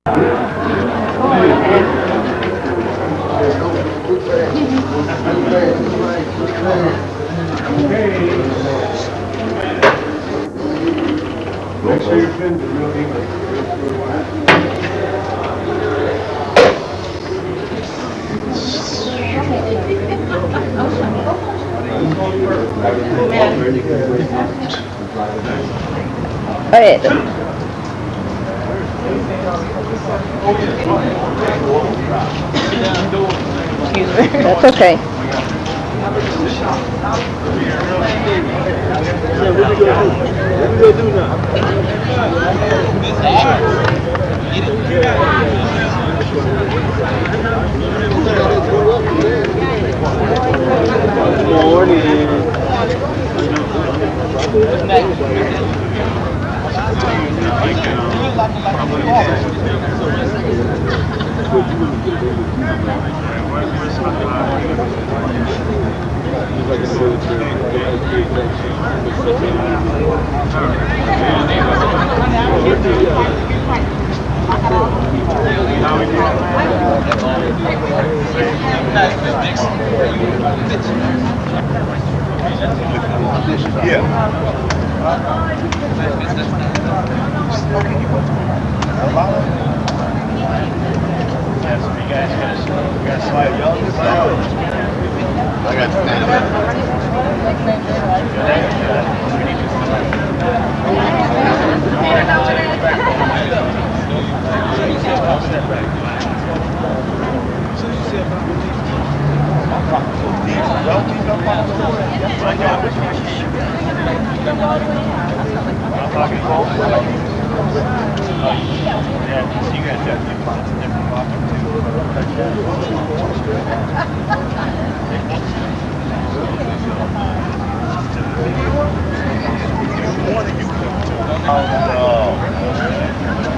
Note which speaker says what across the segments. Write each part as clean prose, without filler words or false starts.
Speaker 1: Make sure your pins are real deep.
Speaker 2: Alright. That's okay.
Speaker 1: What we gonna do now? Good morning.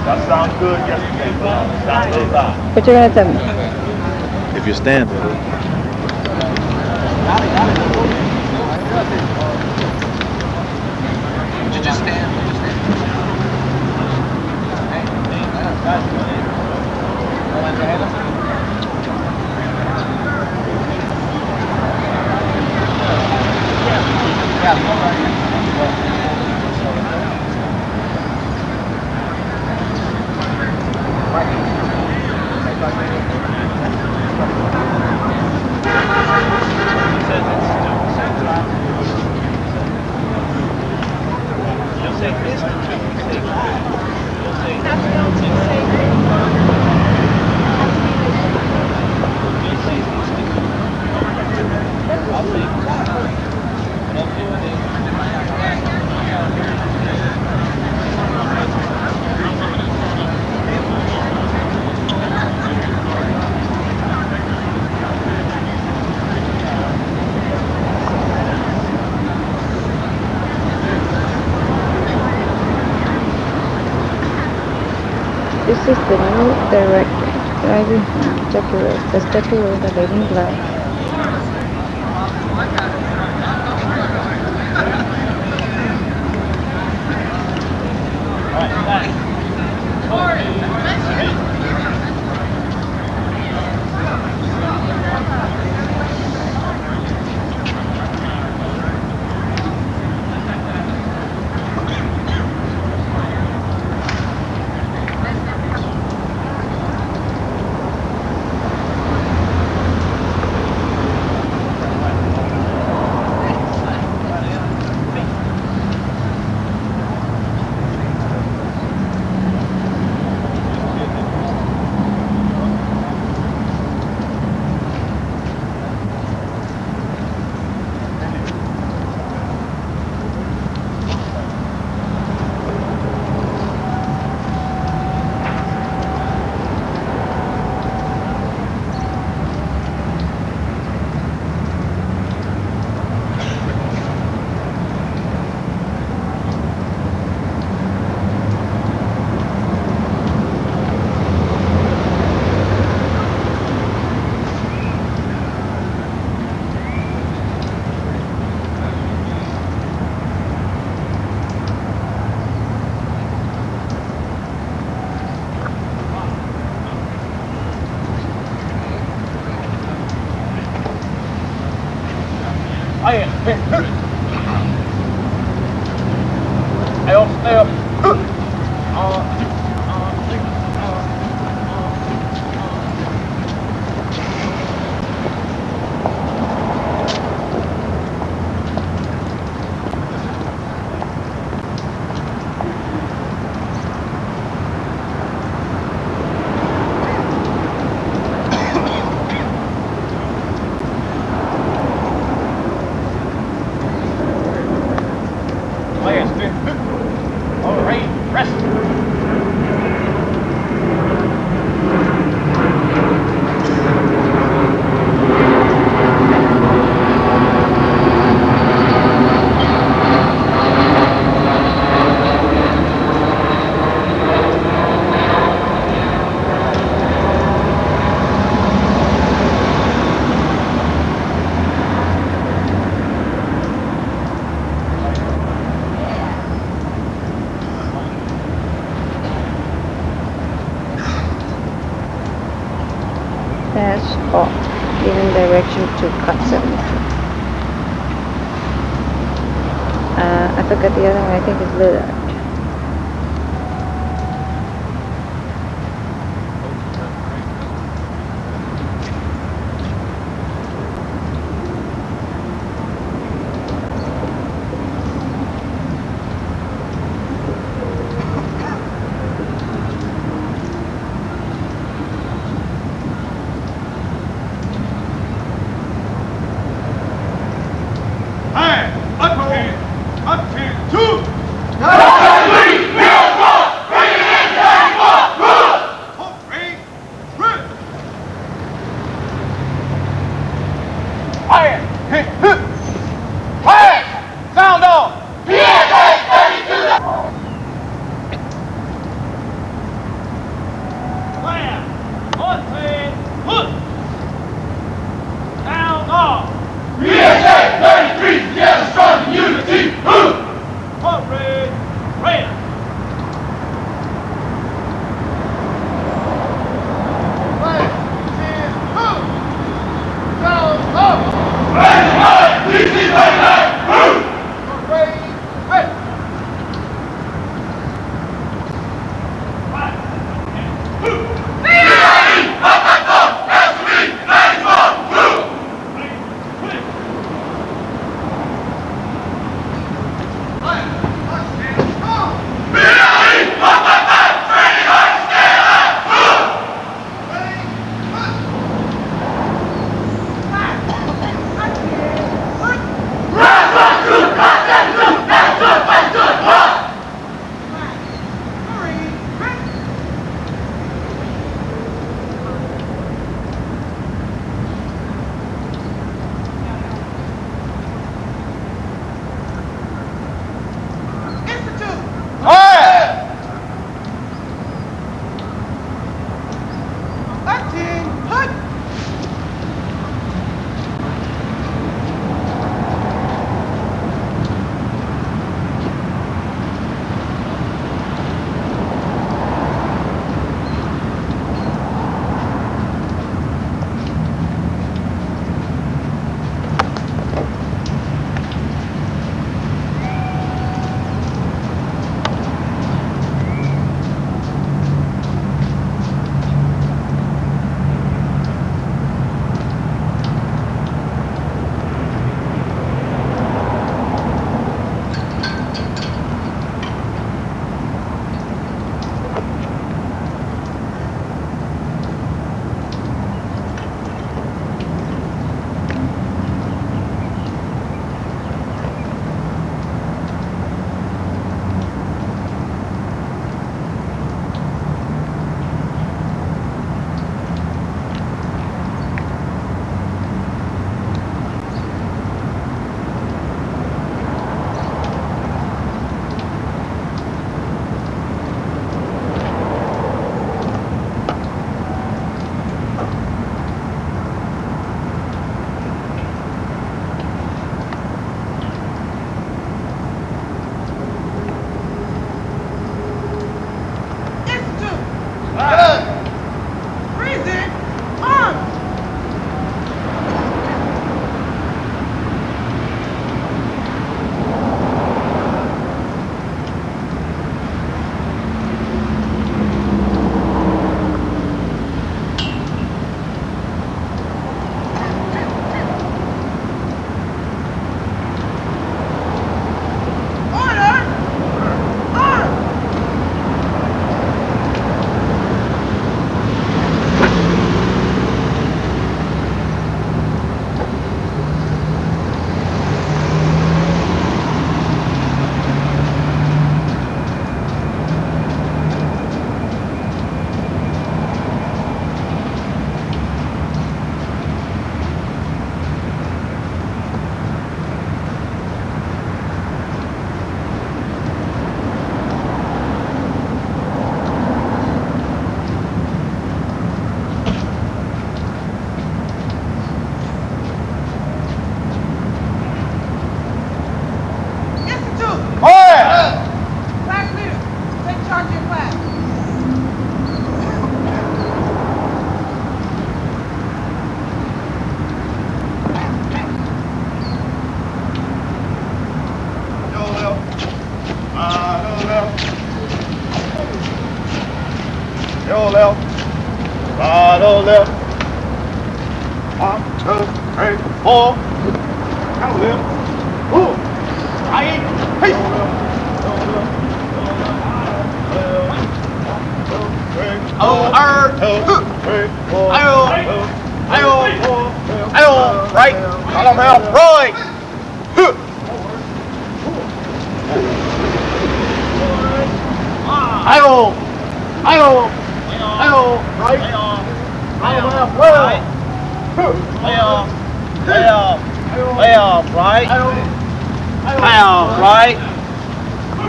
Speaker 1: That sounds good yesterday, but sounds a little loud.
Speaker 2: What you gonna tell me?
Speaker 3: If you're standing.
Speaker 4: Would you just stand?
Speaker 2: This is the new director. Driving Jackie Rose. That's Jackie Rose, the lady in black.
Speaker 1: step. All right, rest.
Speaker 2: Dash off, giving direction to COT 73. I forgot the other one, I think it's Lillard.
Speaker 1: Hey, up to two. your left. Right or left. 1, 2, 3, 4. Count left. Move. Right. Hey. Oh, right. Column out. Right. Ayo. Right. Column out. Right. Right. Right.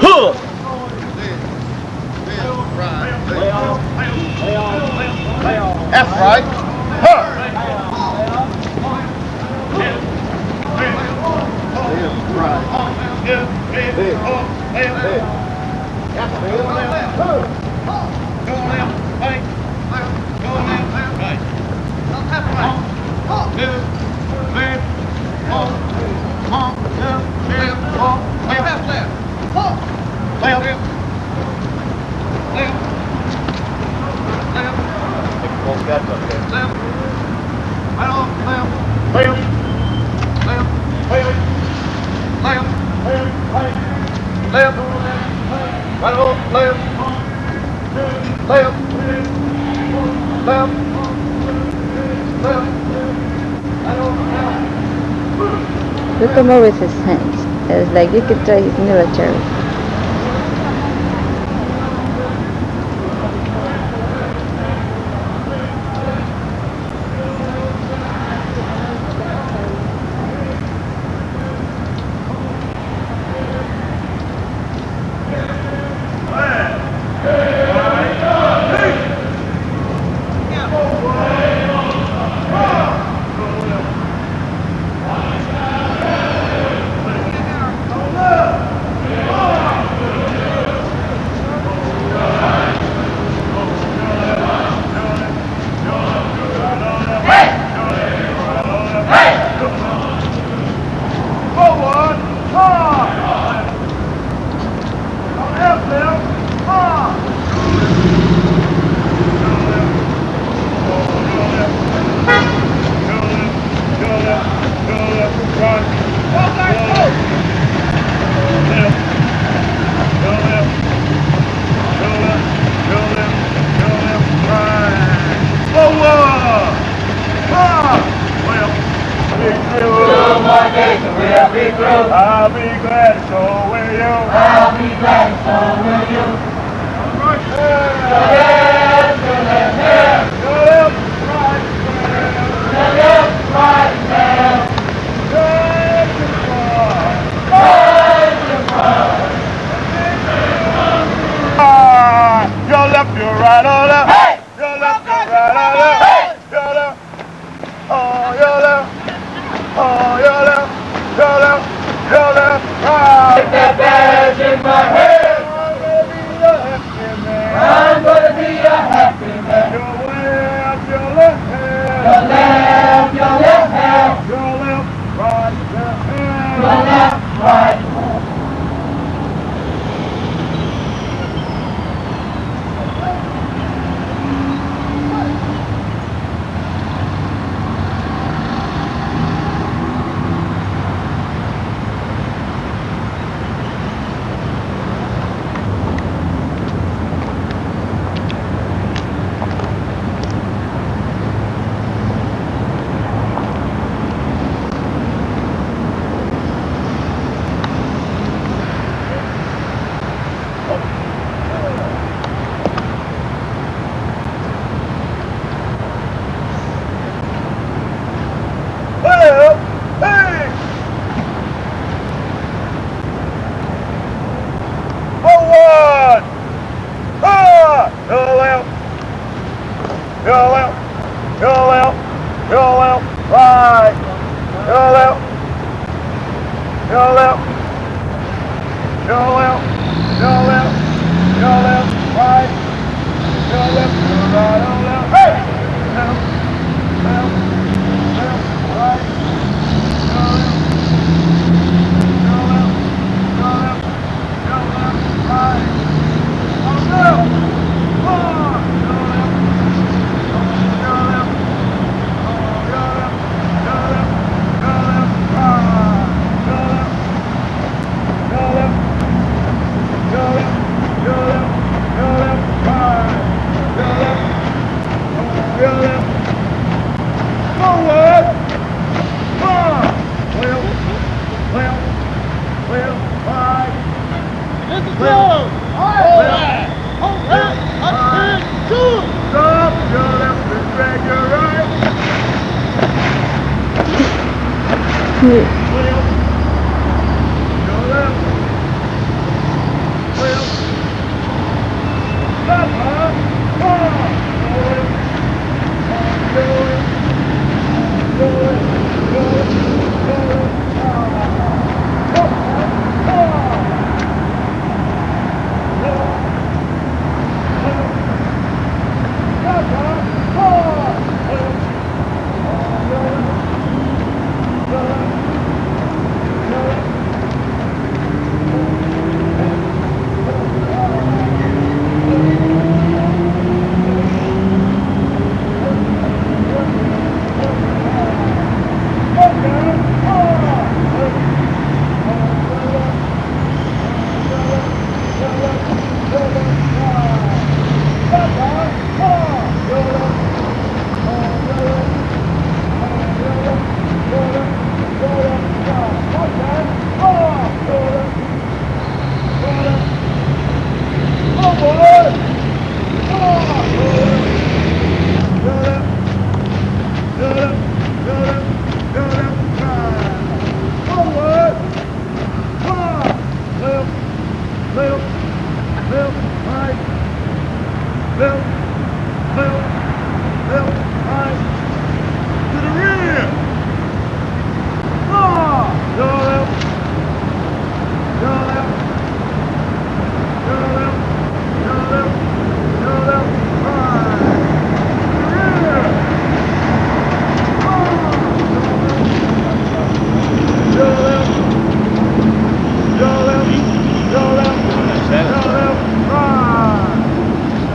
Speaker 1: Huh. That's right. Huh.
Speaker 2: Look him over with his hands. It's like you could tell he's military. I'll be glad, so will you. I'll be glad, so will you. Right there. To the left, to the left, right there. To the left, right there. Right to front. Right to front. Your left, your right, or left. Hey! Your left, your right, or left. Hey! Your left. Oh, your left. Oh, your left. Your left. Your left. Right. Take that badge in my hand. I'm gonna be a happy man. Your left, your left hand. Your left, your left hand. Your left, right, left hand. Your left, right. Right.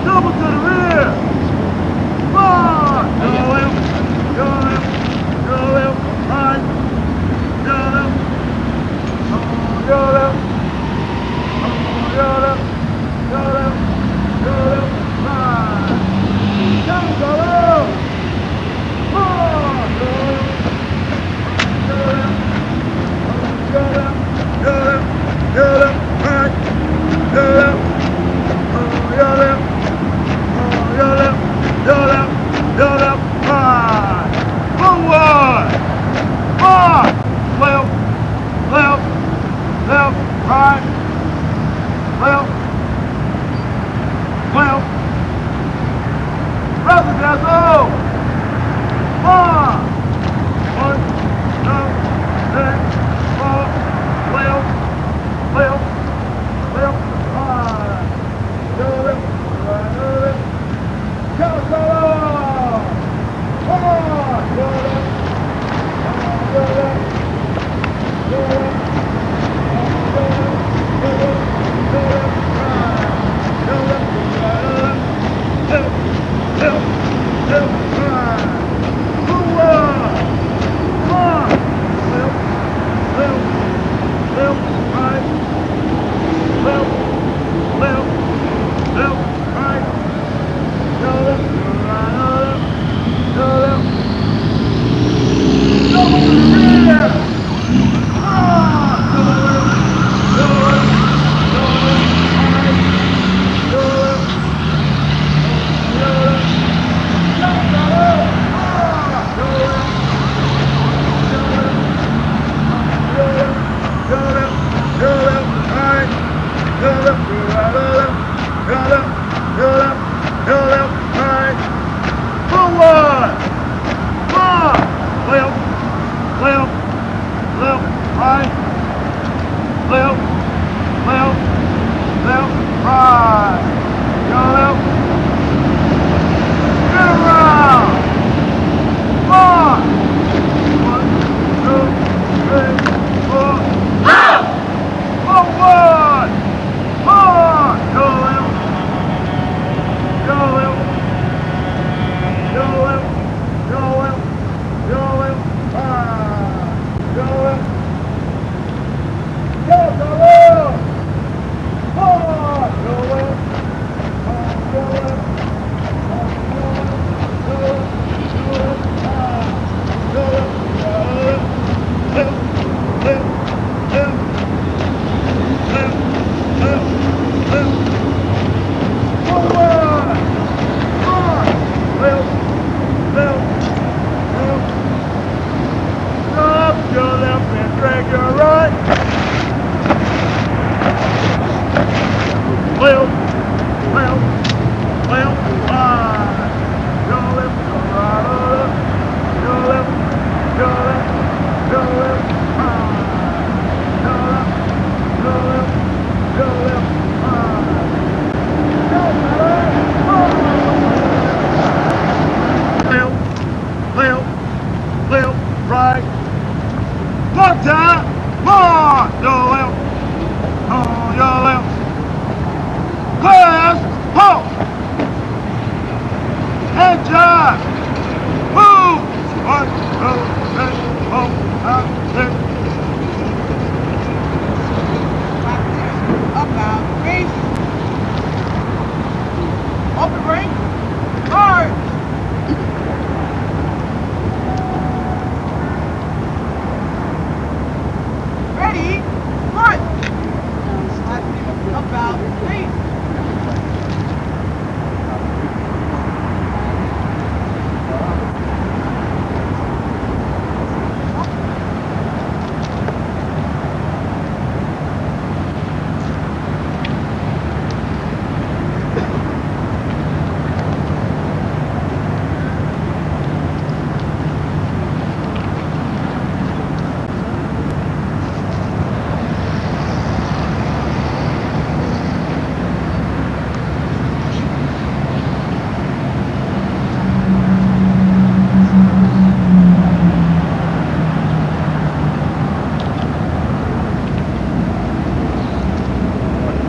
Speaker 2: Double to the rear. left, right. Your left, your right, left. Your left, your left, your left, right. Your left, your left, your left, right. Left, left, left, right. One time, more. Your left, oh, your left. Class, halt. And jive. Move. 1, 2, 3, 4, 5, 6.
Speaker 4: About face. Open ring. Hard. Ready. Front. About face.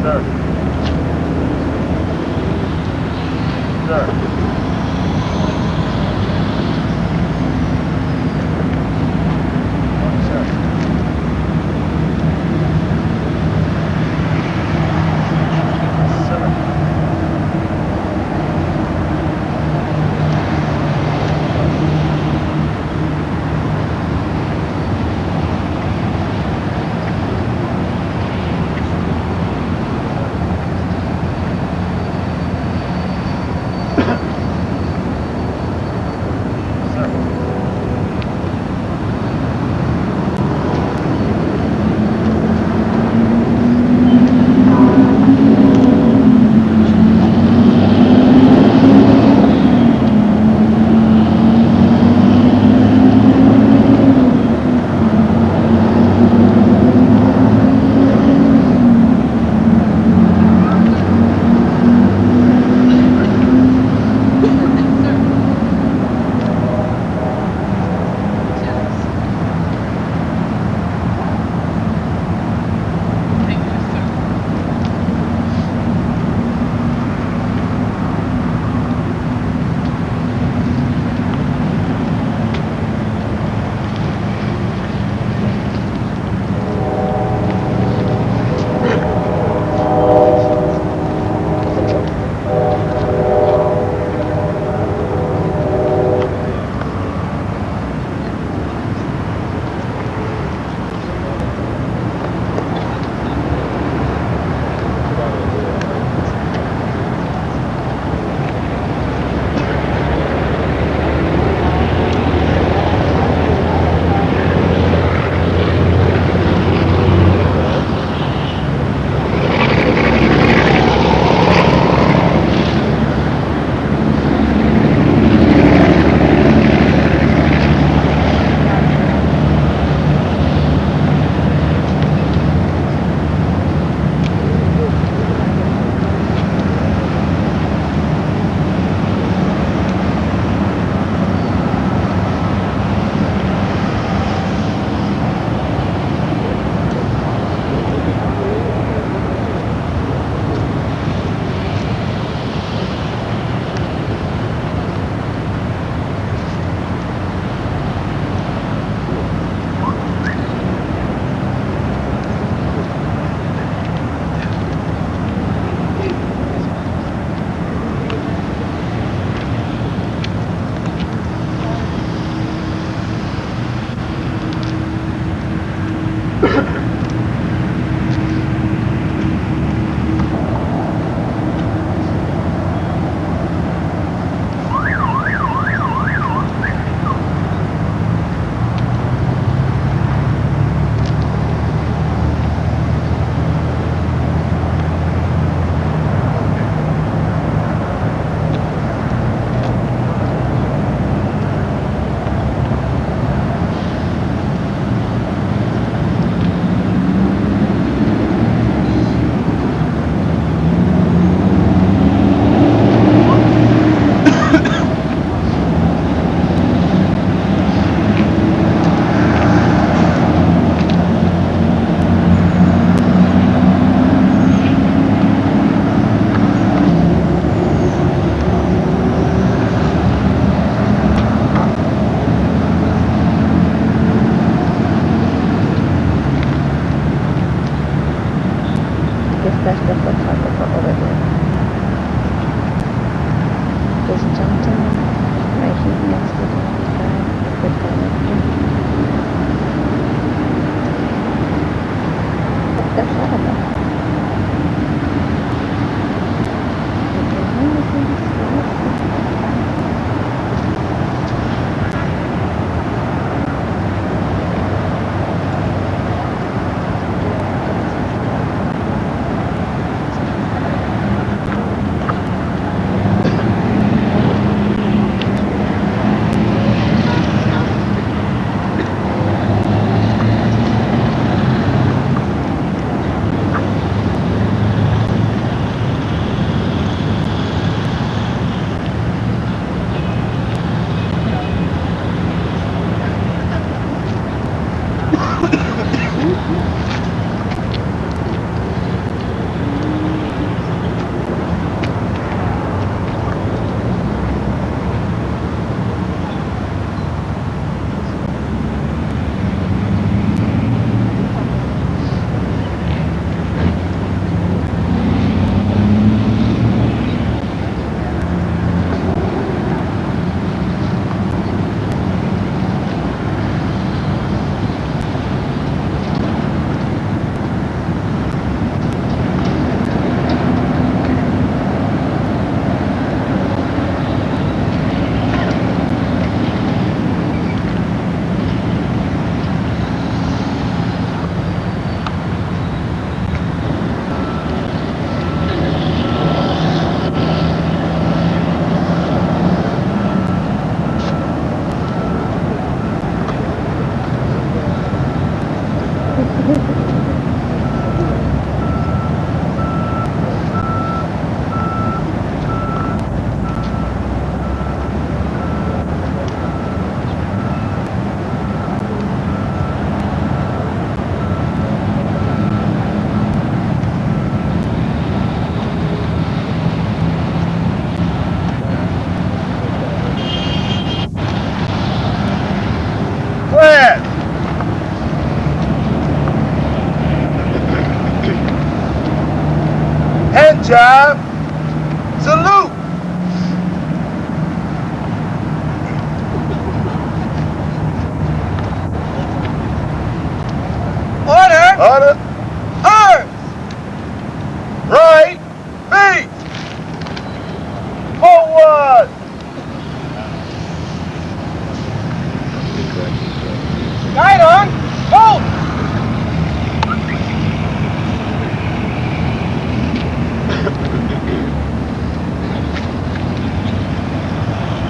Speaker 2: Sir. Sir. job. Salute.
Speaker 4: Order.
Speaker 2: Order.
Speaker 4: Earth.
Speaker 2: Right. Feet. Forward.
Speaker 4: Guide on. Hold.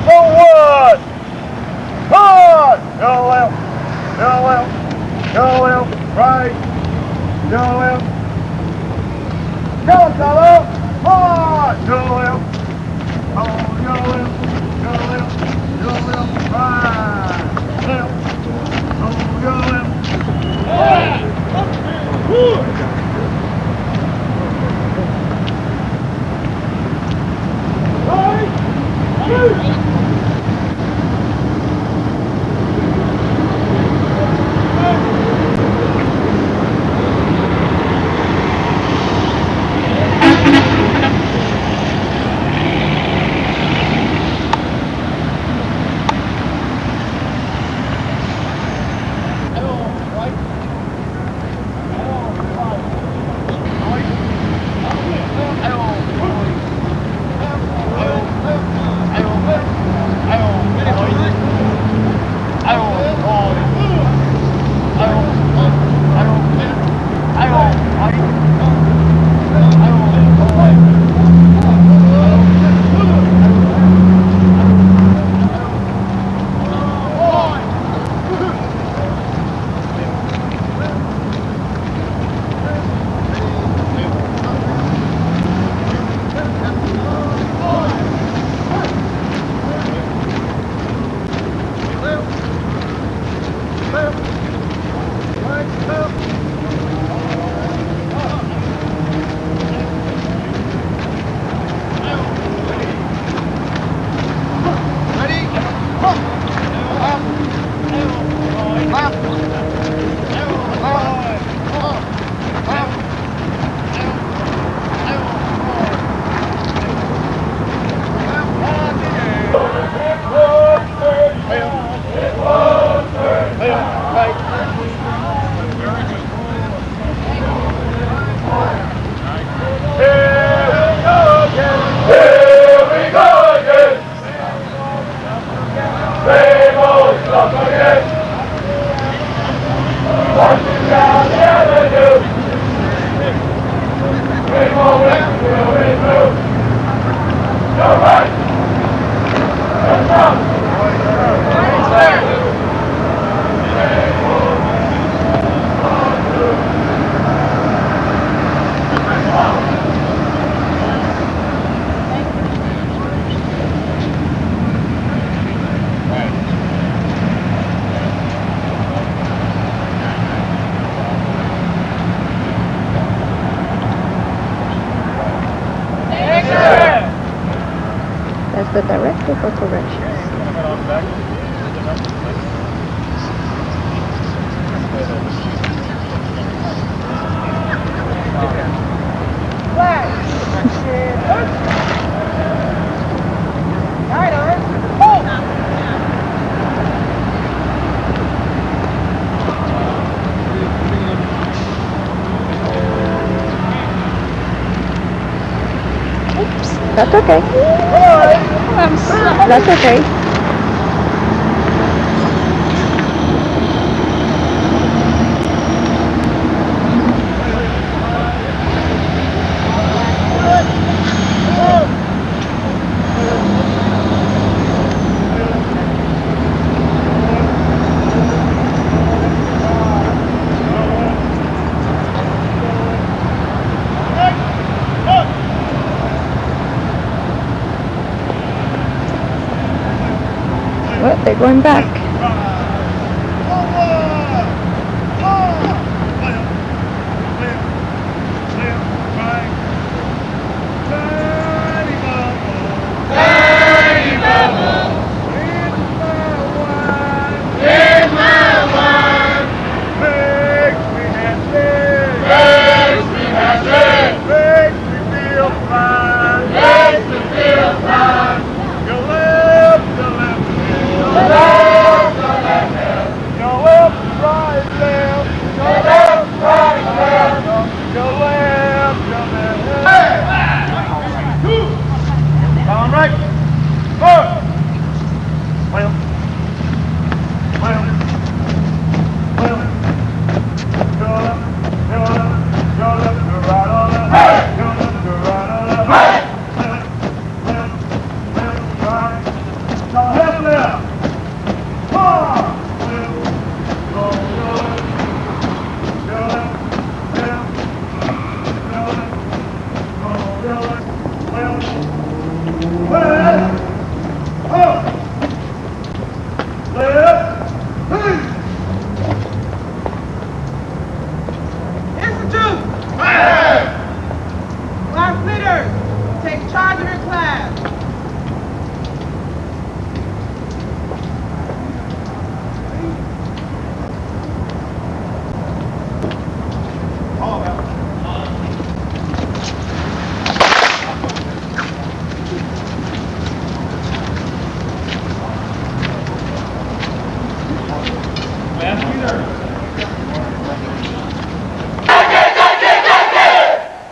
Speaker 2: Forward. Hard. Go left. Go left. Go left. Right. Go left. Go, fellow. Hard. Go left. Oh, go left. Go left. Go left. Right. Left. Oh, go left.
Speaker 5: That's the directive for corrections.
Speaker 4: Flag. Guide on. Hold.
Speaker 5: Oops, that's okay. That's okay. Well, they're going back.
Speaker 2: Makes me feel fine.
Speaker 4: Institute! Class leaders, take charge of your class.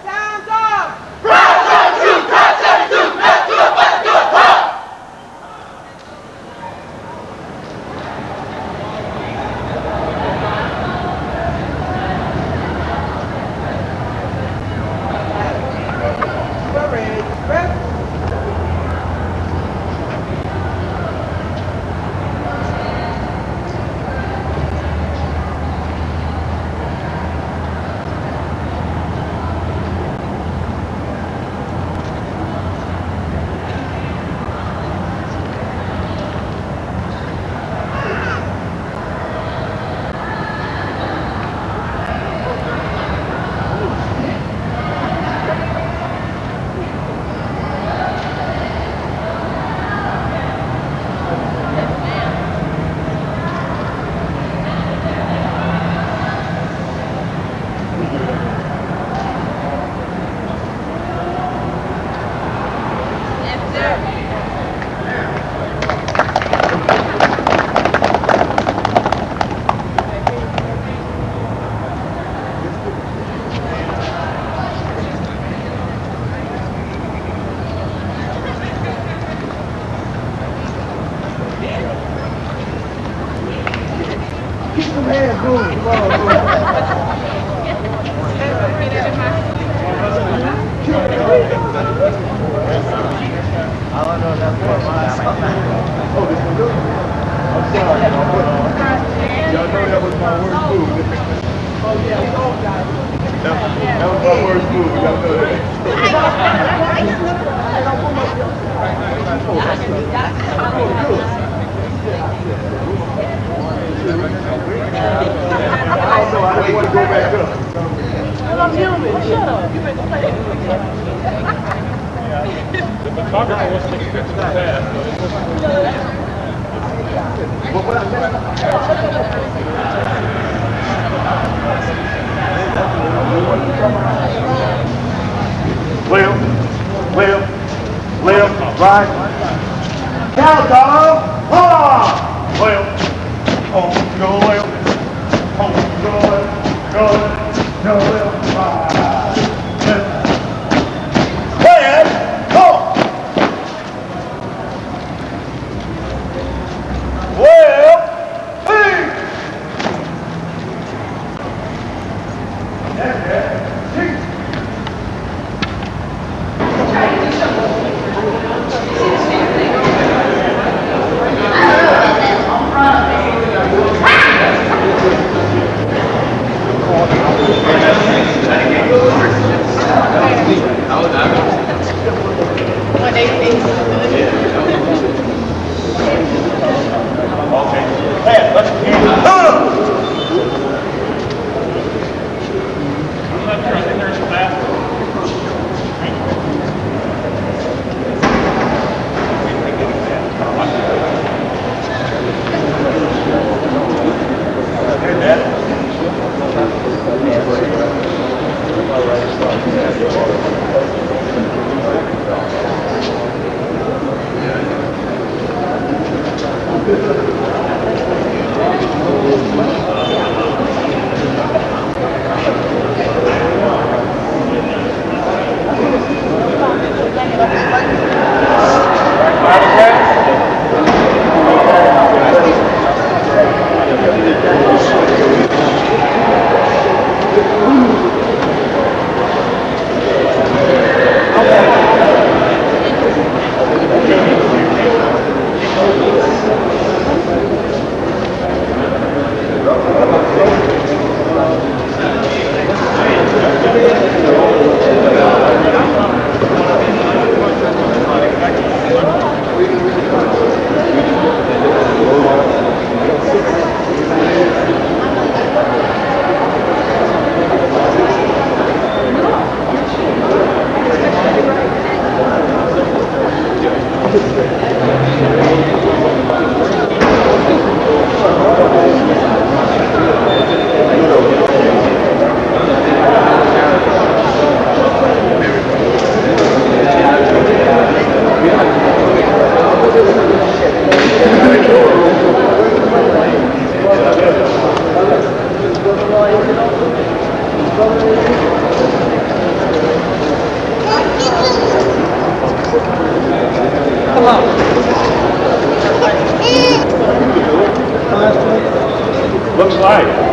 Speaker 4: Sounds off! We're ready. Ready?
Speaker 2: Left, right. Count on. Left. Oh, go left. Oh, go left. Go left. Go left. Right. Left. Head. Go. Left. Hey.
Speaker 1: Looks like.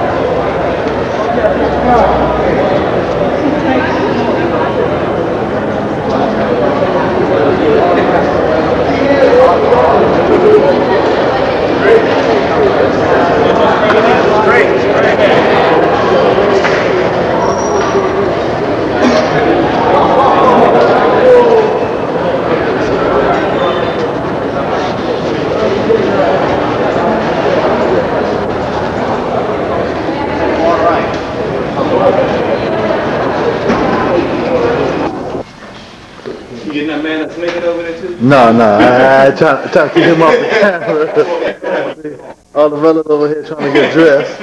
Speaker 2: You getting that man that's naked over there too?
Speaker 3: No, I try to keep him off the camera. All the brothers over here trying to get dressed.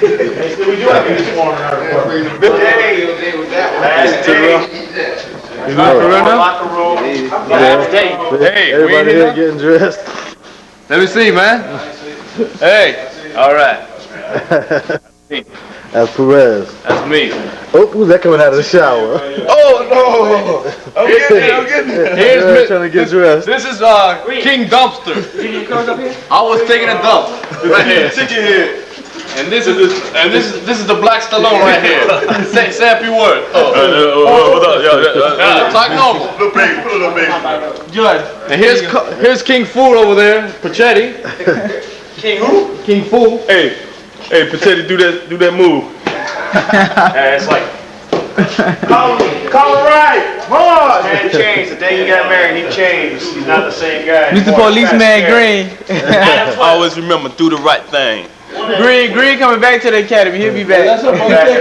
Speaker 1: We do have this morning. Locker room.
Speaker 2: Hey,
Speaker 3: Everybody here getting dressed.
Speaker 2: let me see, man. Hey, all right.
Speaker 3: That's Perez.
Speaker 2: That's me.
Speaker 3: Oh, who's that coming out of the shower?
Speaker 2: Oh no! I'm getting it. Here's
Speaker 3: Trying to get dressed.
Speaker 2: This is King Dumpster. I was taking a dump right here. Chicken head. And this is the Black Stallone right here. Say a few words. Talk normal.
Speaker 1: Little baby.
Speaker 2: Good. And here's King Fool over there, Pachetti.
Speaker 1: King who?
Speaker 2: King Fool.
Speaker 1: Hey, Pachetti, do that move. It's like, call him right. Come on. Man changed. The day he got married, he changed. He's not the same guy.
Speaker 6: Mr. Policeman Green.
Speaker 1: Always remember, do the right thing.
Speaker 6: Green coming back to the academy. He'll be back.
Speaker 2: That's what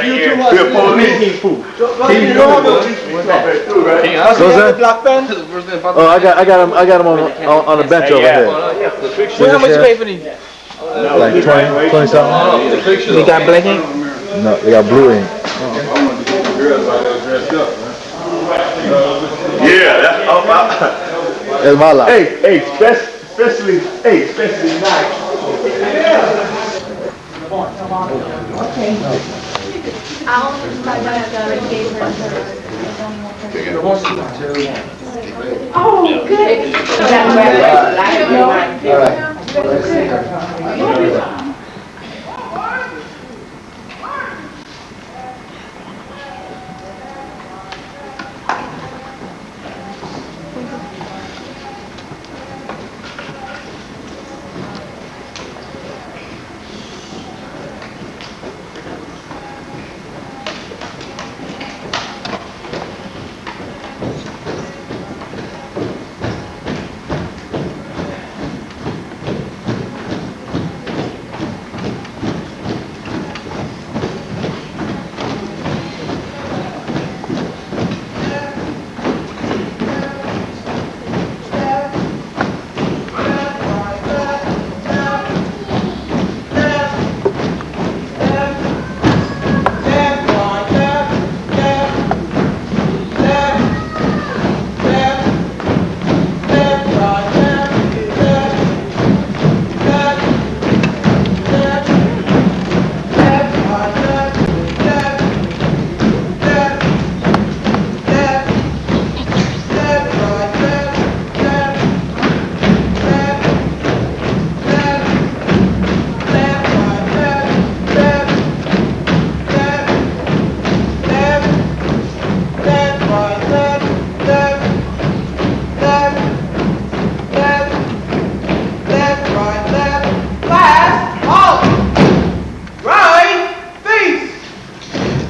Speaker 2: you too much.
Speaker 3: King Fool.
Speaker 2: What's
Speaker 3: that? Oh, I got him on the bench over here.
Speaker 6: How much you pay for these?
Speaker 3: Like 20 something.
Speaker 6: They got black ink?
Speaker 3: No, they got blue ink.
Speaker 1: Yeah,
Speaker 3: That's my life.
Speaker 1: especially night.
Speaker 4: Oh, good.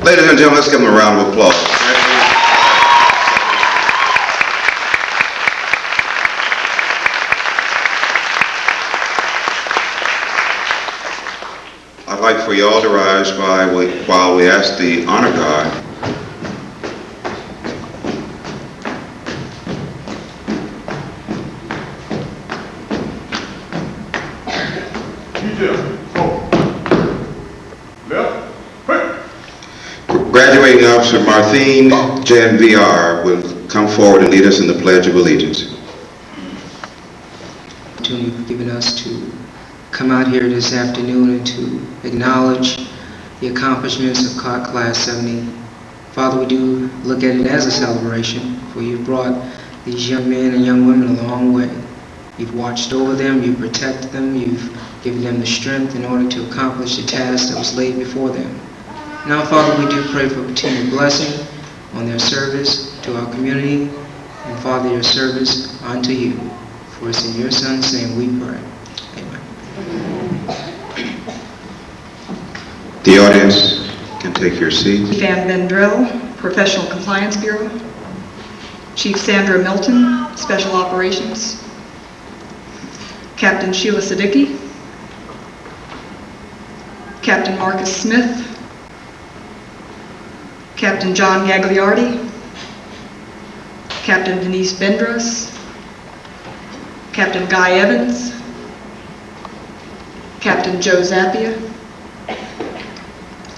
Speaker 7: Ladies and gentlemen, let's give them a round of applause. I'd like for you all to rise while we ask the honor guard
Speaker 2: Still. Forward. Left. Quick.
Speaker 7: Graduating Officer Martine Jan VR will come forward and lead us in the Pledge of Allegiance.
Speaker 8: Opportunity for giving us to come out here this afternoon and to acknowledge the accomplishments of COT Class 70. Father, we do look at it as a celebration, for you've brought these young men and young women a long way. You've watched over them, you've protected them, you've given them the strength in order to accomplish the task that was laid before them. Now, Father, we do pray for continued blessing on their service to our community, and Father, your service unto you. For it's in your Son's name we pray. Amen.
Speaker 7: The audience can take your seats.
Speaker 9: Chief Ann Vendrell, Professional Compliance Bureau. Chief Sandra Milton, Special Operations. Captain Sheila Siddiqui. Captain Marcus Smith. Captain John Gagliardi. Captain Denise Bendros. Captain Guy Evans. Captain Joe Zappia.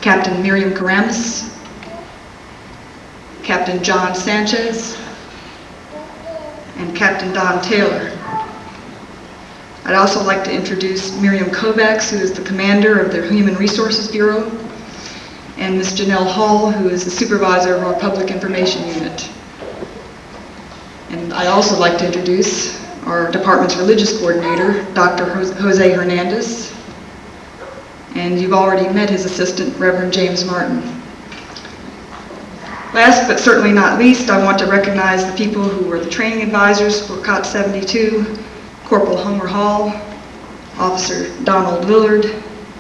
Speaker 9: Captain Miriam Karamis. Captain John Sanchez. And Captain Don Taylor. I'd also like to introduce Miriam Kovacs, who is the commander of the Human Resources Bureau, and Ms. Janelle Hall, who is the supervisor of our Public Information Unit. And I'd also like to introduce our department's religious coordinator, Dr. Jose Hernandez, and you've already met his assistant, Reverend James Martin. Last but certainly not least, I want to recognize the people who were the training advisors for COT 72, Corporal Homer Hall, Officer Donald Willard,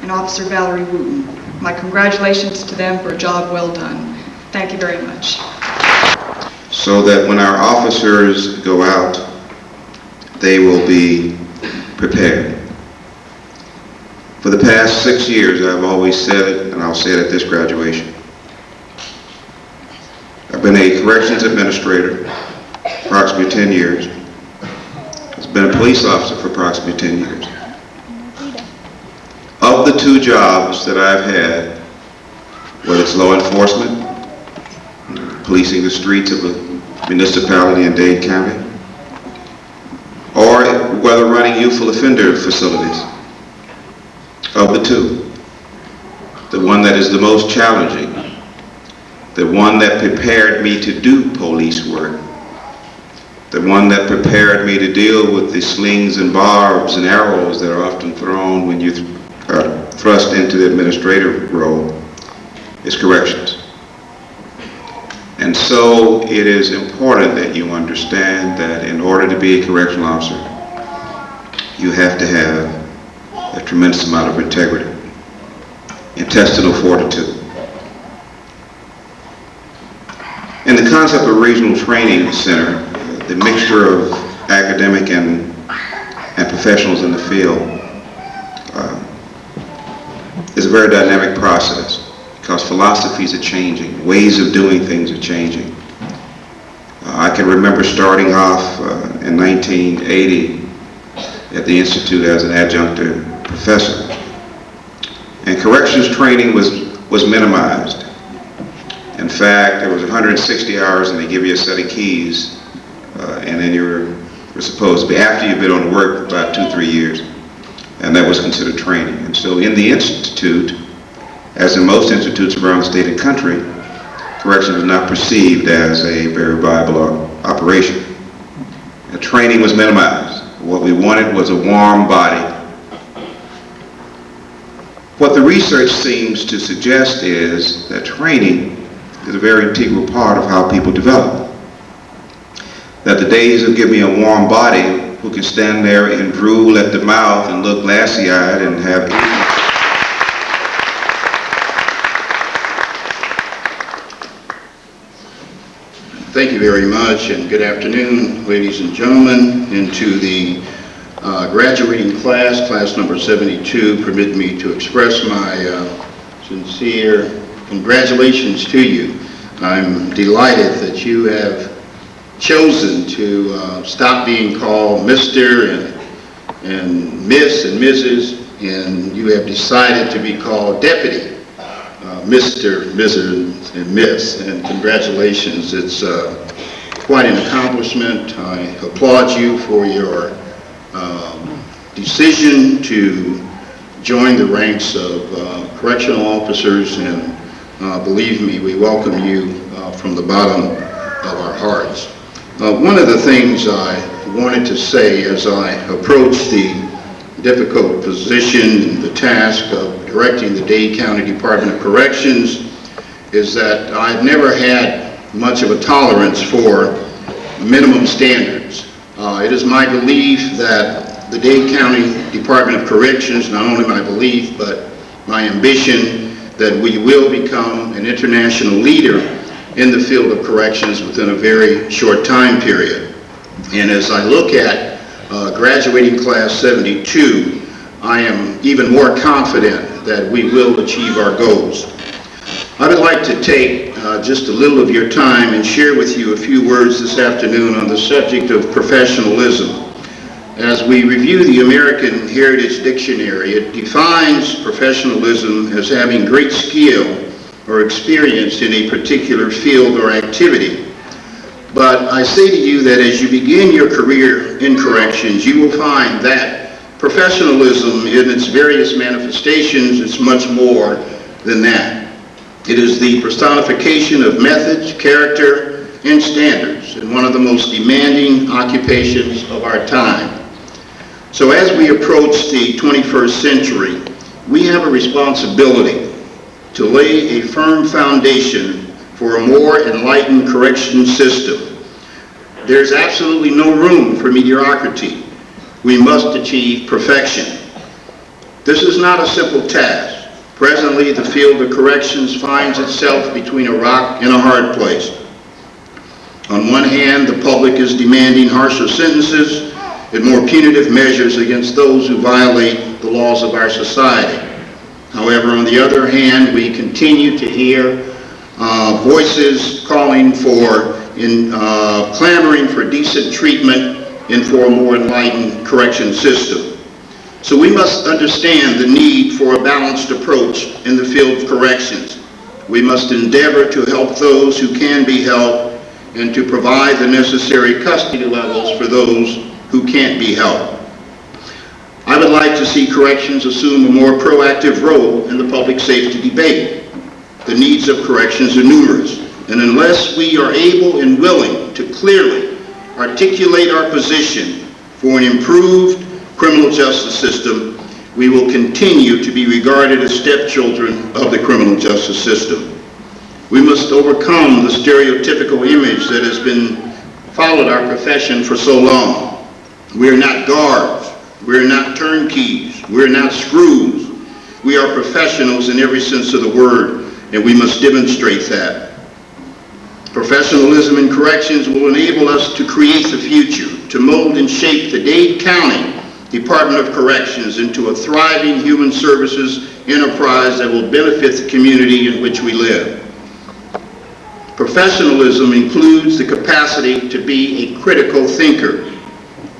Speaker 9: and Officer Valerie Wooten. My congratulations to them for a job well done. Thank you very much.
Speaker 7: So that when our officers go out, they will be prepared. For the past 6 years, I've always said it, and I'll say it at this graduation. I've been a corrections administrator for approximately 10 years. I've been a police officer for approximately 10 years. Of the two jobs that I've had, whether it's law enforcement, policing the streets of a municipality in Dade County, or whether running youthful offender facilities, of the two, the one that is the most challenging, the one that prepared me to do police work, the one that prepared me to deal with the slings and barbs and arrows that are often thrown when you are thrust into the administrative role, is corrections. And so it is important that you understand that in order to be a correctional officer, you have to have a tremendous amount of integrity, intestinal fortitude. In the concept of regional training center, the mixture of academic and professionals in the field is a very dynamic process because philosophies are changing, ways of doing things are changing. I can remember starting off in 1980 at the Institute as an adjunct professor, and corrections training was minimized. In fact, there was 160 hours and they give you a set of keys, and then you were supposed to be, after you've been on work for about 2-3 years, and that was considered training. And so in the Institute, as in most institutes around the state and country, corrections was not perceived as a very viable operation. The training was minimized. What we wanted was a warm body. What the research seems to suggest is that training is a very integral part of how people develop. That the days of give me a warm body who can stand there and drool at the mouth and look glassy-eyed and have
Speaker 10: Thank you very much, and good afternoon, ladies and gentlemen, and to the graduating class, class number 72. Permit me to express my sincere congratulations to you. I'm delighted that you have chosen to stop being called Mr. and Miss and Mrs. and you have decided to be called deputy, Mr., Mrs., and Miss, and congratulations. It's quite an accomplishment. I applaud you for your decision to join the ranks of correctional officers, and believe me, we welcome you from the bottom of our hearts. One of the things I wanted to say as I approach the difficult position, the task of directing the Dade County Department of Corrections, is that I've never had much of a tolerance for minimum standards. It is my belief that the Dade County Department of Corrections, not only my belief, but my ambition, that we will become an international leader in the field of corrections within a very short time period. And as I look at graduating class 72, I am even more confident that we will achieve our goals. I would like to take just a little of your time and share with you a few words this afternoon on the subject of professionalism. As we review the American Heritage Dictionary, it defines professionalism as having great skill or experience in a particular field or activity. But I say to you that as you begin your career in corrections, you will find that professionalism in its various manifestations is much more than that. It is the personification of methods, character, and standards in one of the most demanding occupations of our time. So as we approach the 21st century, we have a responsibility to lay a firm foundation for a more enlightened correction system. There's absolutely no room for mediocrity. We must achieve perfection. This is not a simple task. Presently, the field of corrections finds itself between a rock and a hard place. On one hand, the public is demanding harsher sentences and more punitive measures against those who violate the laws of our society. However, on the other hand, we continue to hear voices calling for, clamoring for decent treatment and for a more enlightened correction system. So we must understand the need for a balanced approach in the field of corrections. We must endeavor to help those who can be helped and to provide the necessary custody levels for those who can't be helped. I would like to see corrections assume a more proactive role in the public safety debate. The needs of corrections are numerous, and unless we are able and willing to clearly articulate our position for an improved criminal justice system, we will continue to be regarded as stepchildren of the criminal justice system. We must overcome the stereotypical image that has been followed our profession for so long. We are not guards. We are not turnkeys. We are not screws. We are professionals in every sense of the word, and we must demonstrate that. Professionalism in corrections will enable us to create the future, to mold and shape the Dade County Department of Corrections into a thriving human services enterprise that will benefit the community in which we live. Professionalism includes the capacity to be a critical thinker.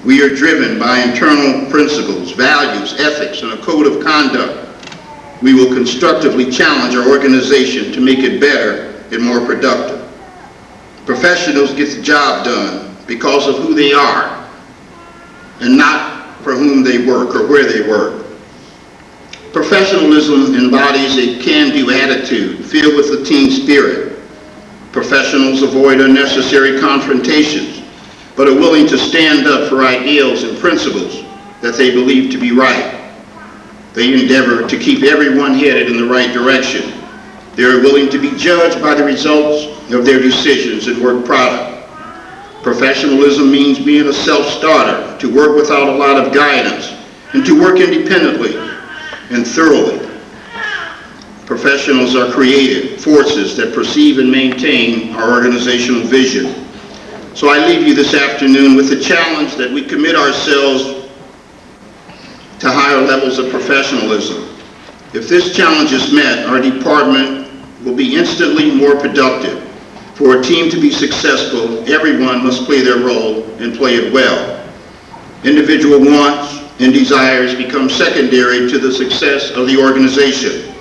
Speaker 10: We are driven by internal principles, values, ethics, and a code of conduct. We will constructively challenge our organization to make it better and more productive. Professionals get the job done because of who they are and not for whom they work or where they work. Professionalism embodies a can-do attitude filled with a team spirit. Professionals avoid unnecessary confrontations, but are willing to stand up for ideals and principles that they believe to be right. They endeavor to keep everyone headed in the right direction. They are willing to be judged by the results of their decisions and work product. Professionalism means being a self-starter, to work without a lot of guidance, and to work independently and thoroughly. Professionals are creative forces that perceive and maintain our organizational vision. So I leave you this afternoon with the challenge that we commit ourselves to higher levels of professionalism. If this challenge is met, our department will be instantly more productive. For a team to be successful, everyone must play their role and play it well. Individual wants, and desires become secondary to the success of the organization.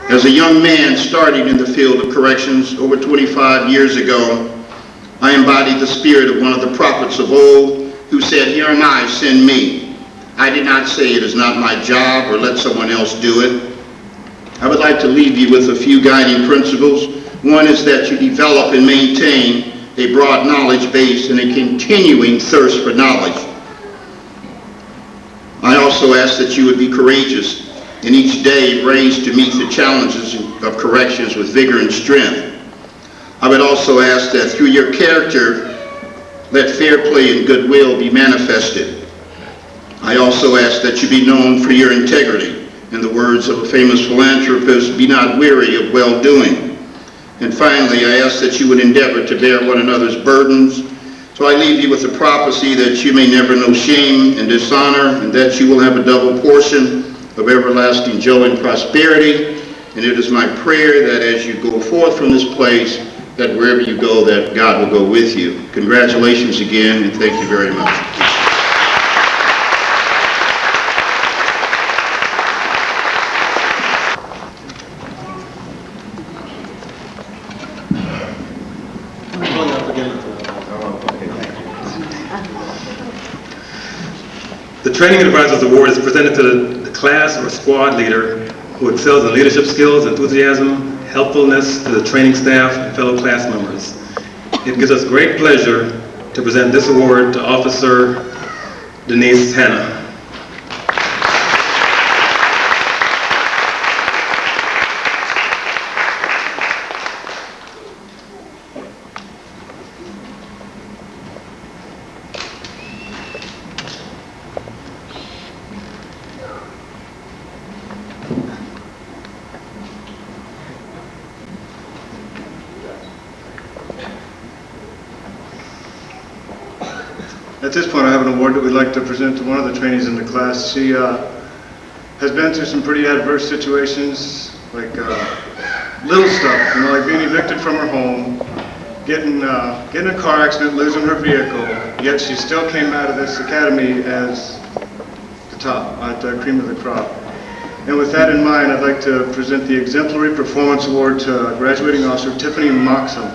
Speaker 10: As a young man starting in the field of corrections over 25 years ago, I embodied the spirit of one of the prophets of old who said, "Here am I, send me." I did not say it is not my job or let someone else do it. I would like to leave you with a few guiding principles. One is that you develop and maintain a broad knowledge base and a continuing thirst for knowledge. I also ask that you would be courageous and each day raised to meet the challenges of corrections with vigor and strength. I would also ask that through your character, let fair play and goodwill be manifested. I also ask that you be known for your integrity. In the words of a famous philanthropist, be not weary of well-doing. And finally, I ask that you would endeavor to bear one another's burdens. So I leave you with the prophecy that you may never know shame and dishonor, and that you will have a double portion of everlasting joy and prosperity. And it is my prayer that as you go forth from this place, that wherever you go, that God will go with you. Congratulations again, and thank you very much.
Speaker 11: The Training Advisors Award is presented to the class or squad leader who excels in leadership skills, enthusiasm, helpfulness to the training staff and fellow class members. It gives us great pleasure to present this award to Officer Denise Hanna.
Speaker 2: At this point, I have an award that we'd like to present to one of the trainees in the class. She has been through some pretty adverse situations, like little stuff, like being evicted from her home, getting in a car accident, losing her vehicle, yet she still came out of this academy as the top, at the cream of the crop. And with that in mind, I'd like to present the Exemplary Performance Award to graduating officer Tiffany Moxham.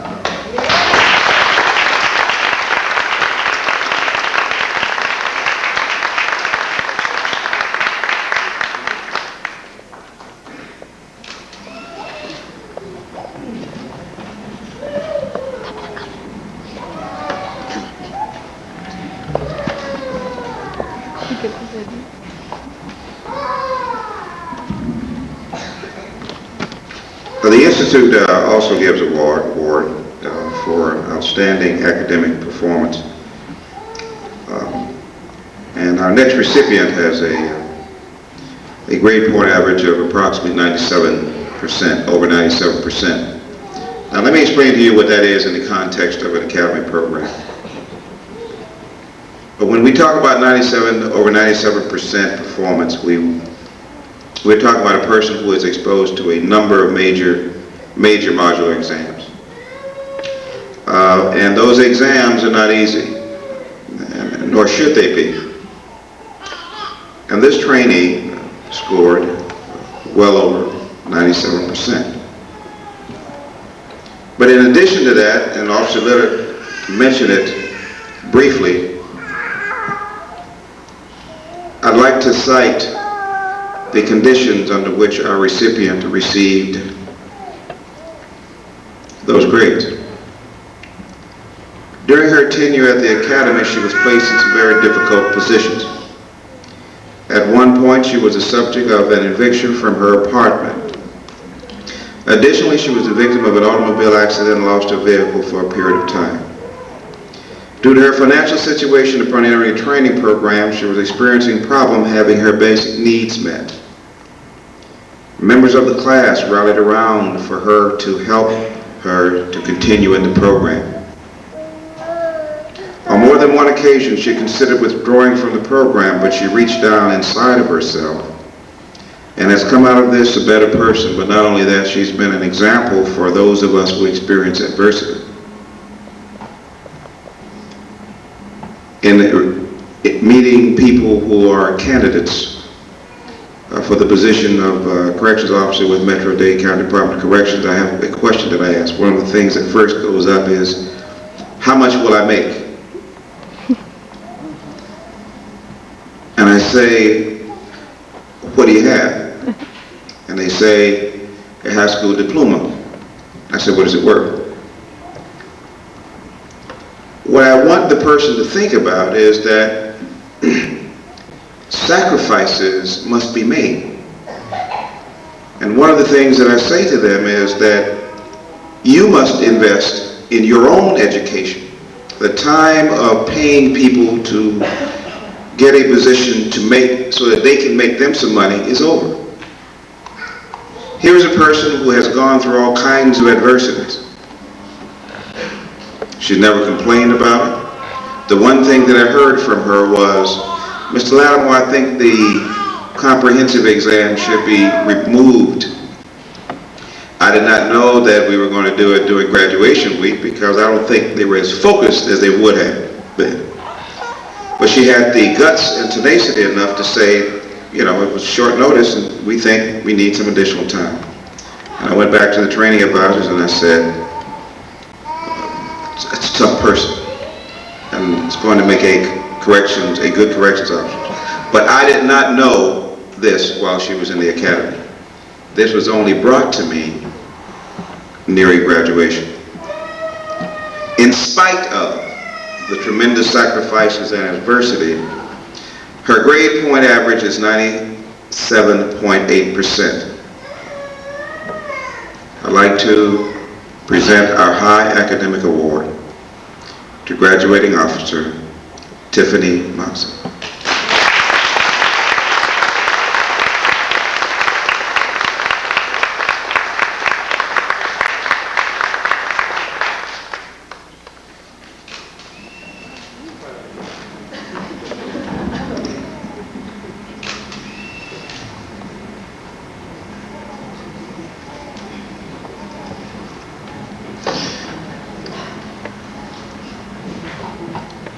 Speaker 7: The Institute also gives award for outstanding academic performance. And our next recipient has a grade point average of approximately 97%, over 97%. Now let me explain to you what that is in the context of an academy program. But when we talk about over 97% performance, we're talking about a person who is exposed to a number of major modular exams. And those exams are not easy, nor should they be. And this trainee scored well over 97%. But in addition to that, and Officer Litter mentioned it briefly, I'd like to cite the conditions under which our recipient received those grades. During her tenure at the academy, she was placed in some very difficult positions. At one point, she was the subject of an eviction from her apartment. Additionally, she was the victim of an automobile accident and lost her vehicle for a period of time. Due to her financial situation upon entering a training program, she was experiencing problem having her basic needs met. Members of the class rallied around for her to help her to continue in the program. On more than one occasion, she considered withdrawing from the program, but she reached down inside of herself and has come out of this a better person. But not only that, she's been an example for those of us who experience adversity. meeting people who are candidates for the position of corrections officer with Metro-Dade County Department of Corrections, I have a question that I ask. One of the things that first goes up is, how much will I make? And I say, what do you have? And they say, a high school diploma. I said, what is it worth? What I want the person to think about is that sacrifices must be made. And one of the things that I say to them is that you must invest in your own education. The time of paying people to get a position to make so that they can make them some money is over. Here's a person who has gone through all kinds of adversities. She never complained about it. The one thing that I heard from her was, Mr. Lattimore, I think the comprehensive exam should be removed. I did not know that we were going to do it during graduation week because I don't think they were as focused as they would have been. But she had the guts and tenacity enough to say, you know, it was short notice and we think we need some additional time. And I went back to the training advisors and I said, it's a tough person and it's going to make a good corrections officer. But I did not know this while she was in the academy. This was only brought to me nearing graduation. In spite of the tremendous sacrifices and adversity, her grade point average is 97.8%. I'd like to present our High Academic Award to graduating officer Tiffany Moxon.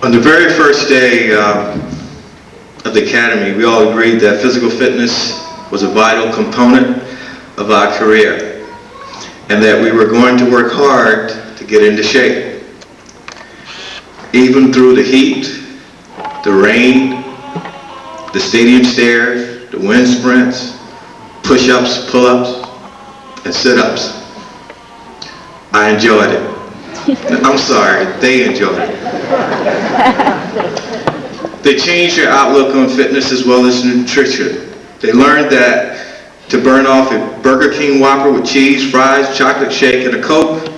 Speaker 12: On the very first day of the academy, we all agreed that physical fitness was a vital component of our career and that we were going to work hard to get into shape. Even through the heat, the rain, the stadium stairs, the wind sprints, push-ups, pull-ups, and sit-ups, I enjoyed it. I'm sorry, they enjoyed it. They changed their outlook on fitness as well as nutrition. They learned that to burn off a Burger King Whopper with cheese, fries, chocolate shake, and a Coke,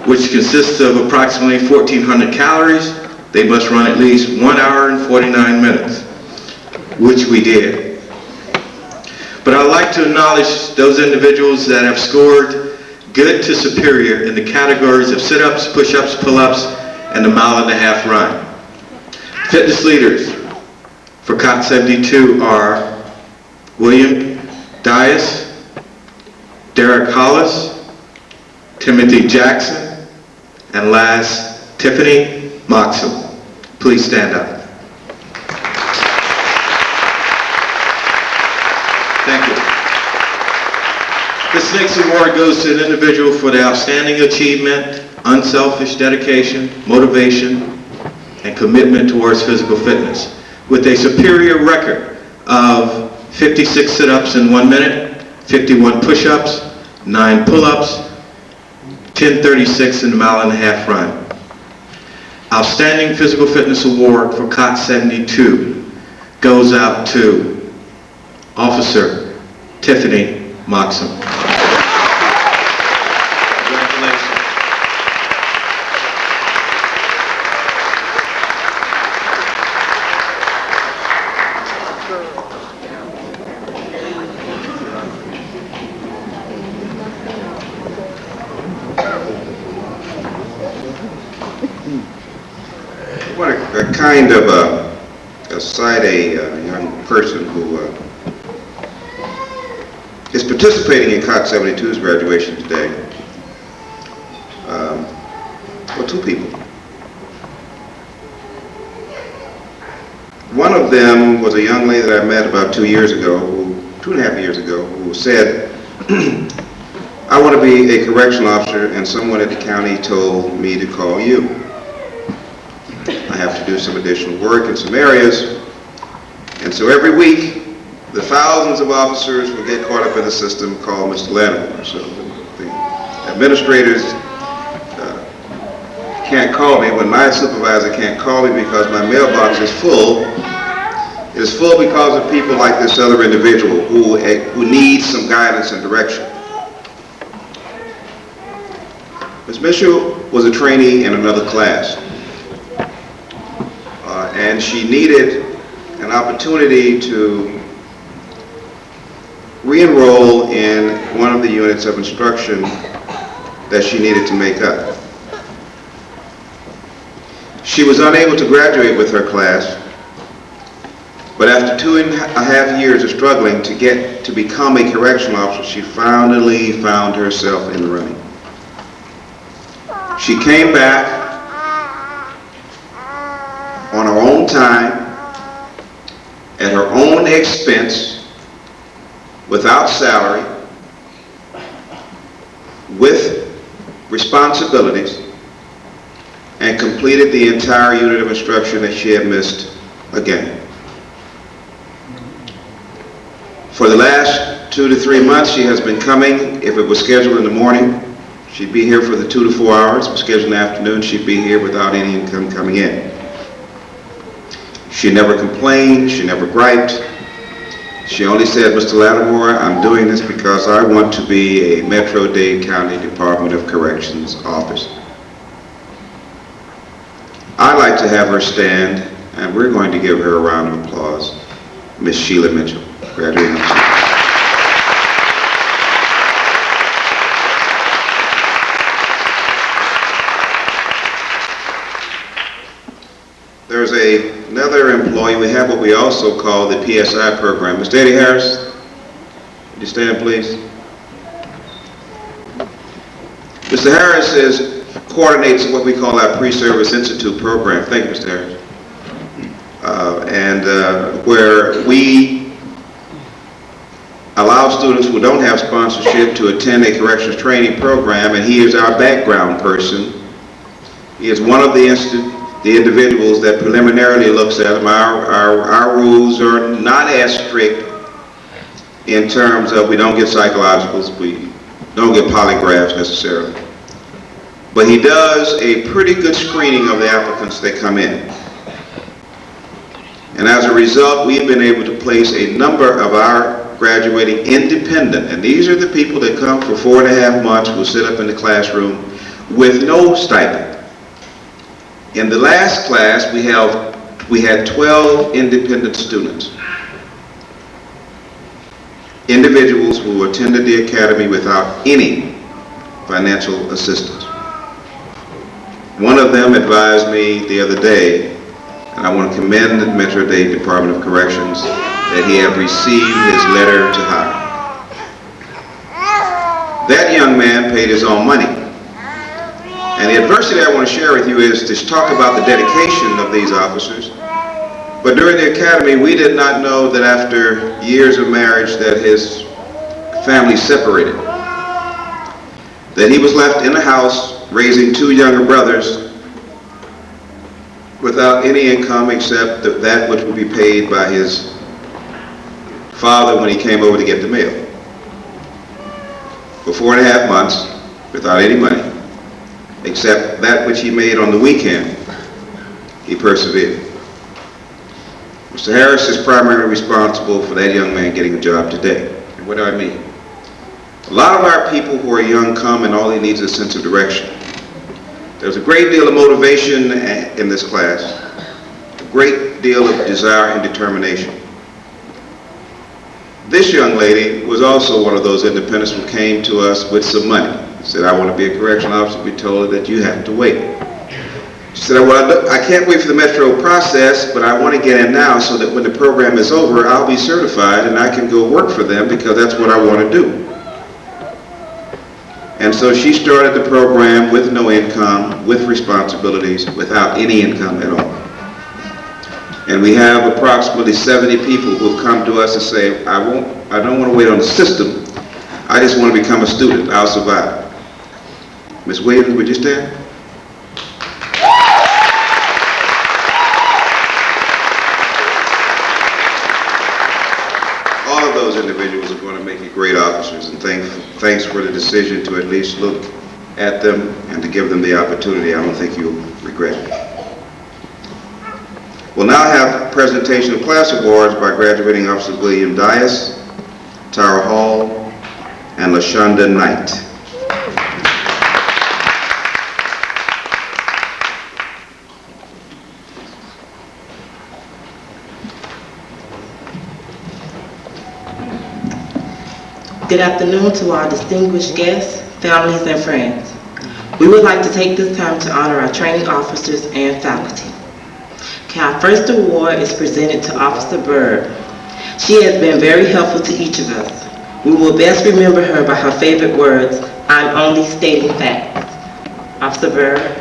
Speaker 12: which consists of approximately 1,400 calories, they must run at least 1 hour and 49 minutes, which we did. But I'd like to acknowledge those individuals that have scored good to superior in the categories of sit-ups, push-ups, pull-ups, and the mile-and-a-half run. Fitness leaders for COT 72 are William Dias, Derek Hollis, Timothy Jackson, and last, Tiffany Moxon. Please stand up. Thank you. This next award goes to an individual for the outstanding achievement, unselfish dedication, motivation, and commitment towards physical fitness. With a superior record of 56 sit-ups in 1 minute, 51 push-ups, 9 pull-ups, 10:36 in the mile-and-a-half run. Outstanding Physical Fitness Award for COT 72 goes out to Officer Tiffany Moxon. Congratulations.
Speaker 7: What a kind of cite a young person who is participating in COT 72's graduation today. Well, two people. One of them was a young lady that I met about 2 years ago, 2.5 years ago, who said, I want to be a correctional officer, and someone at the county told me to call you. I have to do some additional work in some areas, and so every week, the thousands of officers who get caught up in the system call Mr. Lattimore. So the administrators can't call me. When my supervisor can't call me because my mailbox is full, it is full because of people like this other individual who needs some guidance and direction. Ms. Mitchell was a trainee in another class, and she needed an opportunity to re-enroll in one of the units of instruction that she needed to make up. She was unable to graduate with her class, but after 2.5 years of struggling to become a correctional officer, she finally found herself in the running. She came back on her own time, at her own expense, without salary, with responsibilities, and completed the entire unit of instruction that she had missed again. For the last 2 to 3 months, she has been coming. If it was scheduled in the morning, she'd be here for the 2 to 4 hours. If it was scheduled in the afternoon, she'd be here without any income coming in. She never complained, she never griped. She only said, Mr. Lattimore, I'm doing this because I want to be a Metro-Dade County Department of Corrections officer. I'd like to have her stand, and we're going to give her a round of applause. Miss Sheila Mitchell, graduating officer. There's another employee. We have what we also call the PSI program. Ms. Daddy Harris, would you stand, please? Mr. Harris coordinates what we call our Pre-Service Institute program. Thank you, Mr. Harris. Where we allow students who don't have sponsorship to attend a corrections training program, and he is our background person. He is one of the individuals that preliminarily looks at them. Our rules are not as strict in terms of we don't get psychologicals, we don't get polygraphs necessarily. But he does a pretty good screening of the applicants that come in. And as a result, we've been able to place a number of our graduating independent, and these are the people that come for 4.5 months, who sit up in the classroom with no stipend. In the last class, we had 12 independent students, individuals who attended the academy without any financial assistance. One of them advised me the other day, and I want to commend the Metro-Dade Department of Corrections, that he had received his letter to hire. That young man paid his own money. And the adversity I want to share with you is to talk about the dedication of these officers. But during the academy, we did not know that after years of marriage that his family separated. That he was left in the house raising 2 younger brothers without any income except that which would be paid by his father when he came over to get the mail. For 4.5 months, without any money, except that which he made on the weekend, he persevered. Mr. Harris is primarily responsible for that young man getting a job today. And what do I mean? A lot of our people who are young come and all they need is a sense of direction. There's a great deal of motivation in this class, a great deal of desire and determination. This young lady was also one of those independents who came to us with some money. Said, I want to be a correctional officer. We told her that you have to wait. She said, well, I can't wait for the Metro process, but I want to get in now so that when the program is over, I'll be certified and I can go work for them because that's what I want to do. And so she started the program with no income, with responsibilities, without any income at all. And we have approximately 70 people who have come to us and say, I don't want to wait on the system. I just want to become a student. I'll survive. Ms. Williams, would you stand? All of those individuals are going to make you great officers, and thanks for the decision to at least look at them and to give them the opportunity. I don't think you'll regret it. We'll now have a presentation of class awards by graduating officers William Dias, Tara Hall, and LaShonda Knight.
Speaker 13: Good afternoon to our distinguished guests, families, and friends. We would like to take this time to honor our training officers and faculty. Our first award is presented to Officer Bird. She has been very helpful to each of us. We will best remember her by her favorite words, "I'm only stating facts." Officer Bird.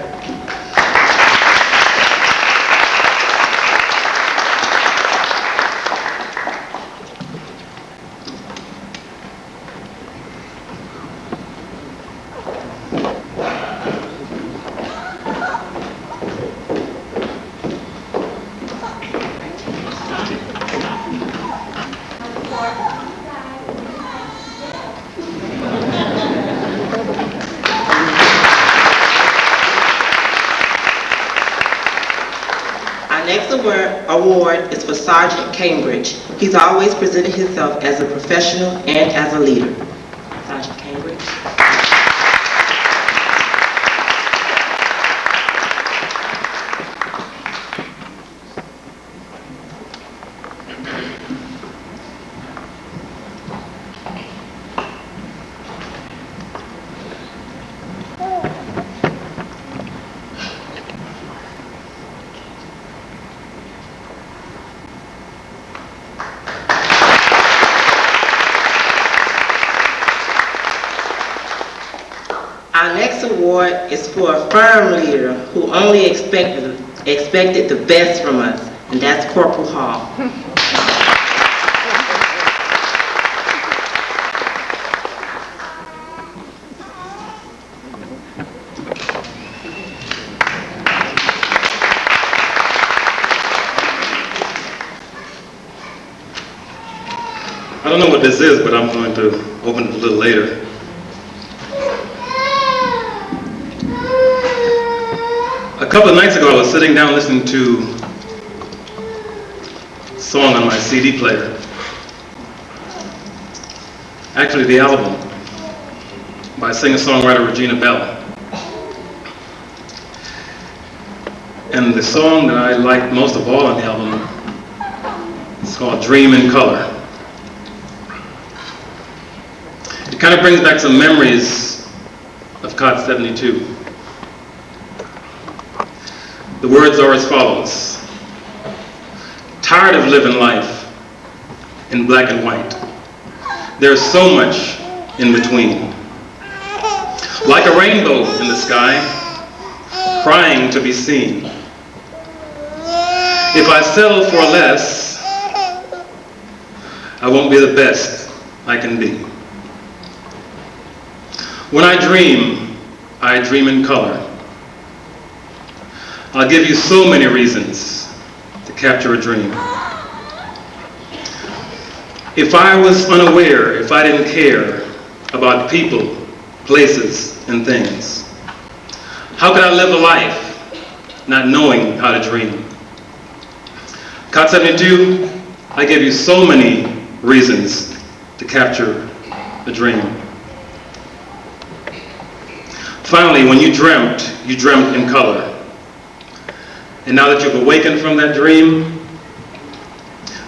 Speaker 13: Award is for Sergeant Cambridge. He's always presented himself as a professional and as a leader. Sergeant Cambridge. Our next award is for a firm leader who only expected the best from us, and that's Corporal Hall.
Speaker 11: I don't know what this is, but I'm going to open it a little later. A couple of nights ago, I was sitting down listening to a song on my CD player. Actually, the album by singer-songwriter Regina Bell. And the song that I liked most of all on the album is called Dream in Color. It kind of brings back some memories of COT 72. The words are as follows. Tired of living life in black and white. There's so much in between. Like a rainbow in the sky, crying to be seen. If I settle for less, I won't be the best I can be. When I dream in color. I'll give you so many reasons to capture a dream. If I was unaware, if I didn't care about people, places, and things, how could I live a life not knowing how to dream? COT 72, I gave you so many reasons to capture a dream. Finally, when you dreamt in color. And now that you've awakened from that dream,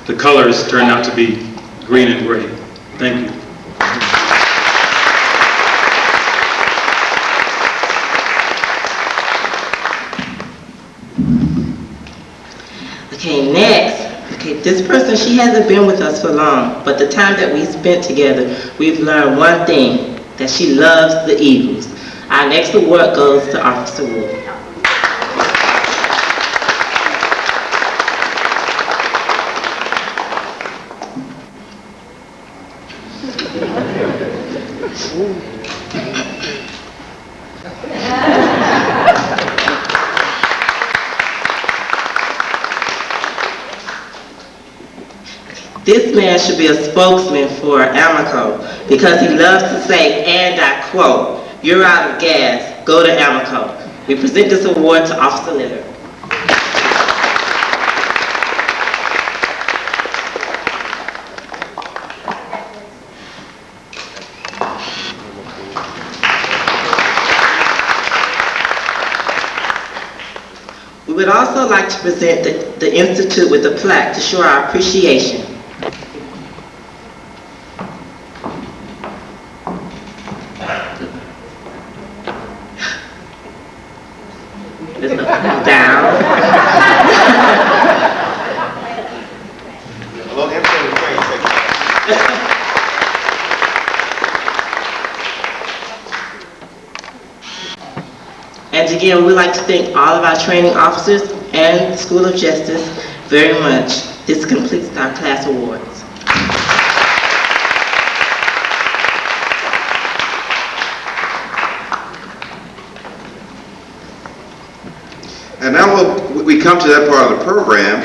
Speaker 11: the colors turn out to be green and gray. Thank you.
Speaker 13: Okay, next. Okay, this person, she hasn't been with us for long, but the time that we spent together, we've learned one thing, that she loves the Eagles. Our next award goes to Officer Wood. This man should be a spokesman for Amoco because he loves to say, and I quote, "You're out of gas, go to Amoco." We present this award to Officer Leonard. We would also like to present the Institute with a plaque to show our appreciation. Down. And again, we'd like to thank all of our training officers and the School of Justice very much. This completes our class awards.
Speaker 7: And now we come to that part of the program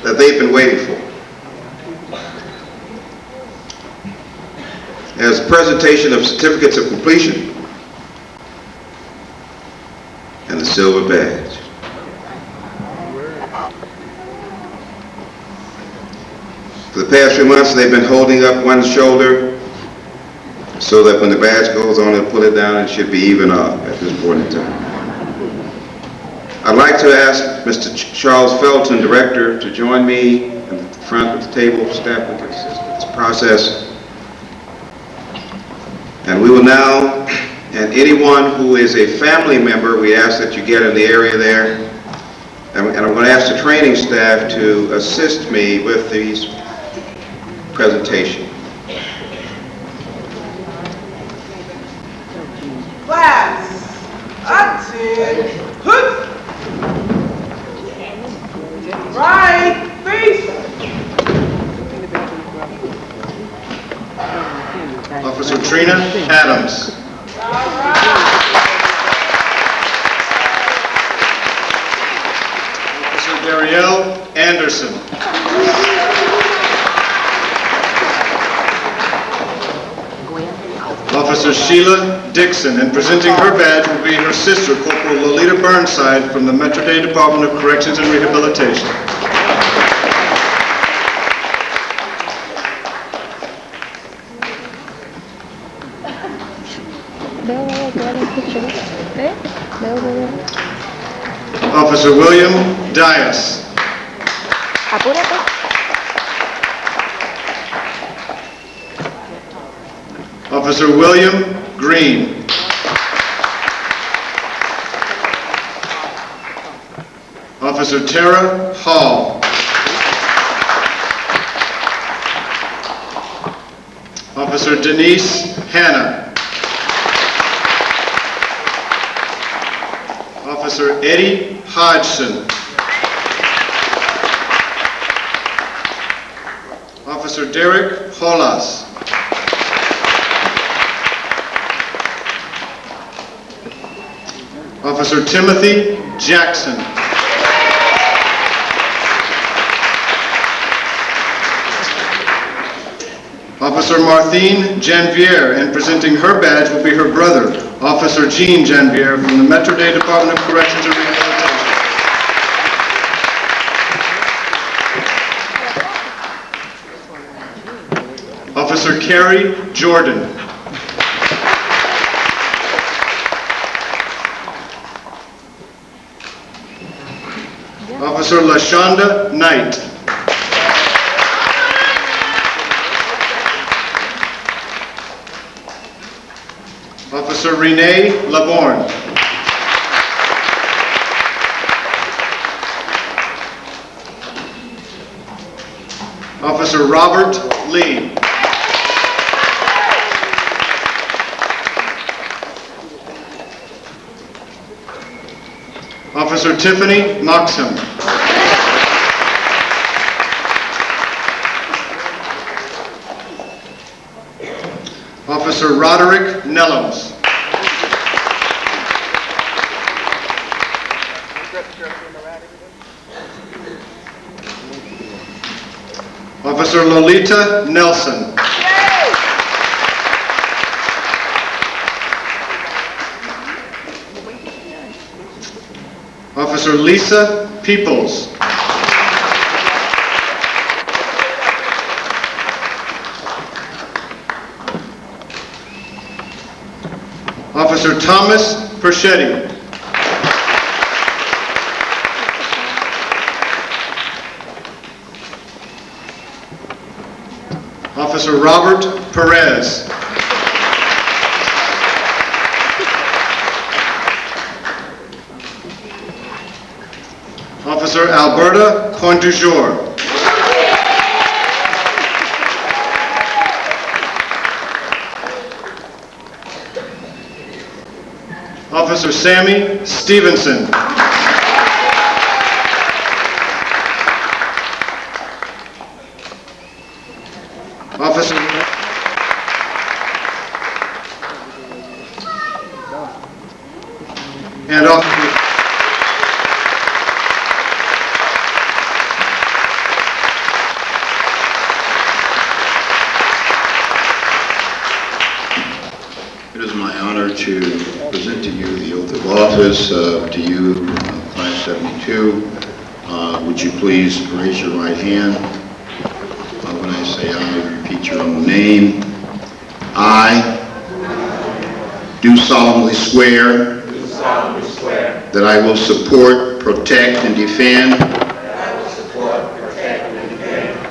Speaker 7: that they've been waiting for. As presentation of certificates of completion and the silver badge. For the past few months, they've been holding up one shoulder so that when the badge goes on, they'll pull it down and it should be even up at this point in time. I'd like to ask Mr. Charles Felton, Director, to join me in the front of the table, staff with this process. And we will now, and anyone who is a family member, we ask that you get in the area there. And I'm going to ask the training staff to assist me with these presentation.
Speaker 6: Class, attend, hood. Right, face.
Speaker 10: Officer Trina Adams. Officer Darielle Anderson. Officer Sheila Dixon, and presenting her badge will be her sister, Corporal Lolita Burnside from the Metro Dade Department of Corrections and Rehabilitation. Officer William Dias.
Speaker 5: Apúrate.
Speaker 10: Officer William Green. Officer Tara Hall. Officer Denise Hanna. Officer Eddie Hodgson. Officer Derek Holas. Officer Timothy Jackson. Officer Martine Janvier, and presenting her badge will be her brother, Officer Jean Janvier from the Metro Dade Department of Corrections and Rehabilitation. Officer Carrie Jordan. Officer LaShonda Knight. Officer Renee Laborn. Officer Robert Lee. Officer Tiffany Moxham. Officer Roderick Nellums. Officer Lolita Nelson. Officer Lisa Peoples. Officer Thomas Perschetti. Officer Robert Perez. Officer Alberta Coindujour. Officer Sammy Stevenson. Officer and Officer It is my honor to present to you the oath of office to you, Class 72. Would you please raise your right hand? When I say I, repeat your own name. I do solemnly swear that I will support, protect, and defend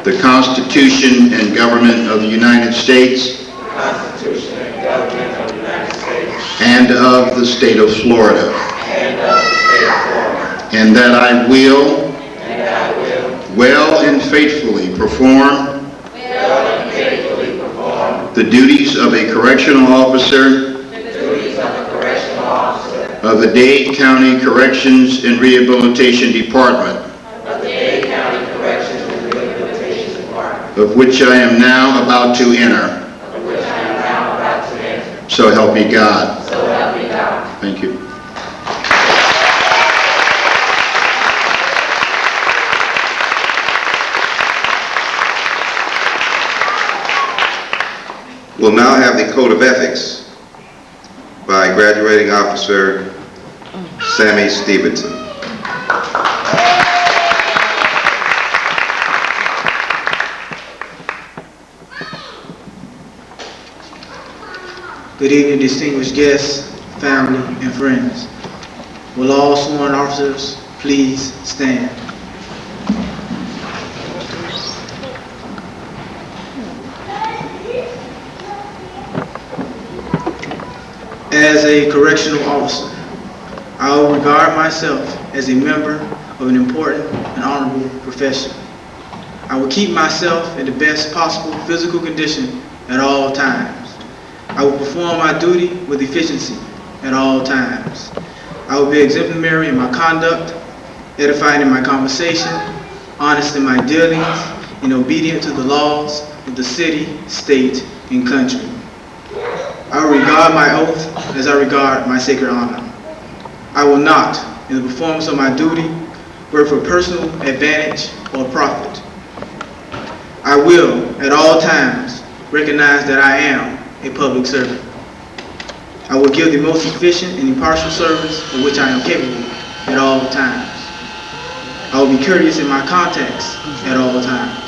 Speaker 10: the Constitution and government of the United States and of the state of Florida, and that I will well and faithfully perform the duties of a correctional officer of the Dade County Corrections and Rehabilitation Department, of which I am now about to enter. So help me God. Thank you.
Speaker 7: We'll now have the Code of Ethics by graduating officer Sammy Stevenson.
Speaker 14: Good evening, distinguished guests, family, and friends. Will all sworn officers please stand? As a correctional officer, I will regard myself as a member of an important and honorable profession. I will keep myself in the best possible physical condition at all times. I will perform my duty with efficiency at all times. I will be exemplary in my conduct, edifying in my conversation, honest in my dealings, and obedient to the laws of the city, state, and country. I will regard my oath as I regard my sacred honor. I will not, in the performance of my duty, work for personal advantage or profit. I will, at all times, recognize that I am a public servant. I will give the most efficient and impartial service of which I am capable at all times. I will be courteous in my contacts at all times.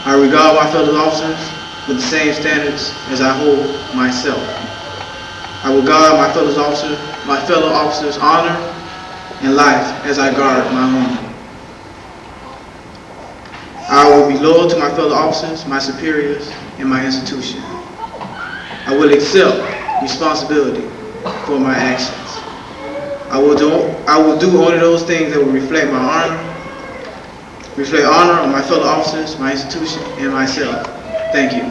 Speaker 14: I regard my fellow officers with the same standards as I hold myself. I will guard my fellow officers' honor and life as I guard my own. I will be loyal to my fellow officers, my superiors, and my institution. I will accept responsibility for my actions. I will do only those things that will reflect honor on my fellow officers, my institution, and myself. Thank you.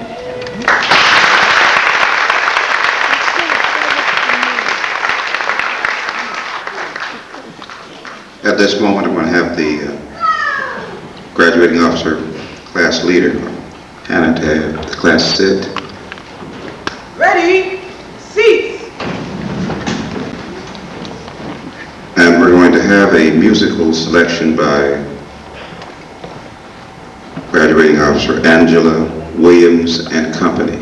Speaker 7: At this moment, I'm going to have the graduating officer class leader, Hannah, to have the class sit.
Speaker 6: Ready, seats.
Speaker 7: And we're going to have a musical selection by graduating graduating officer Angela Williams and Company.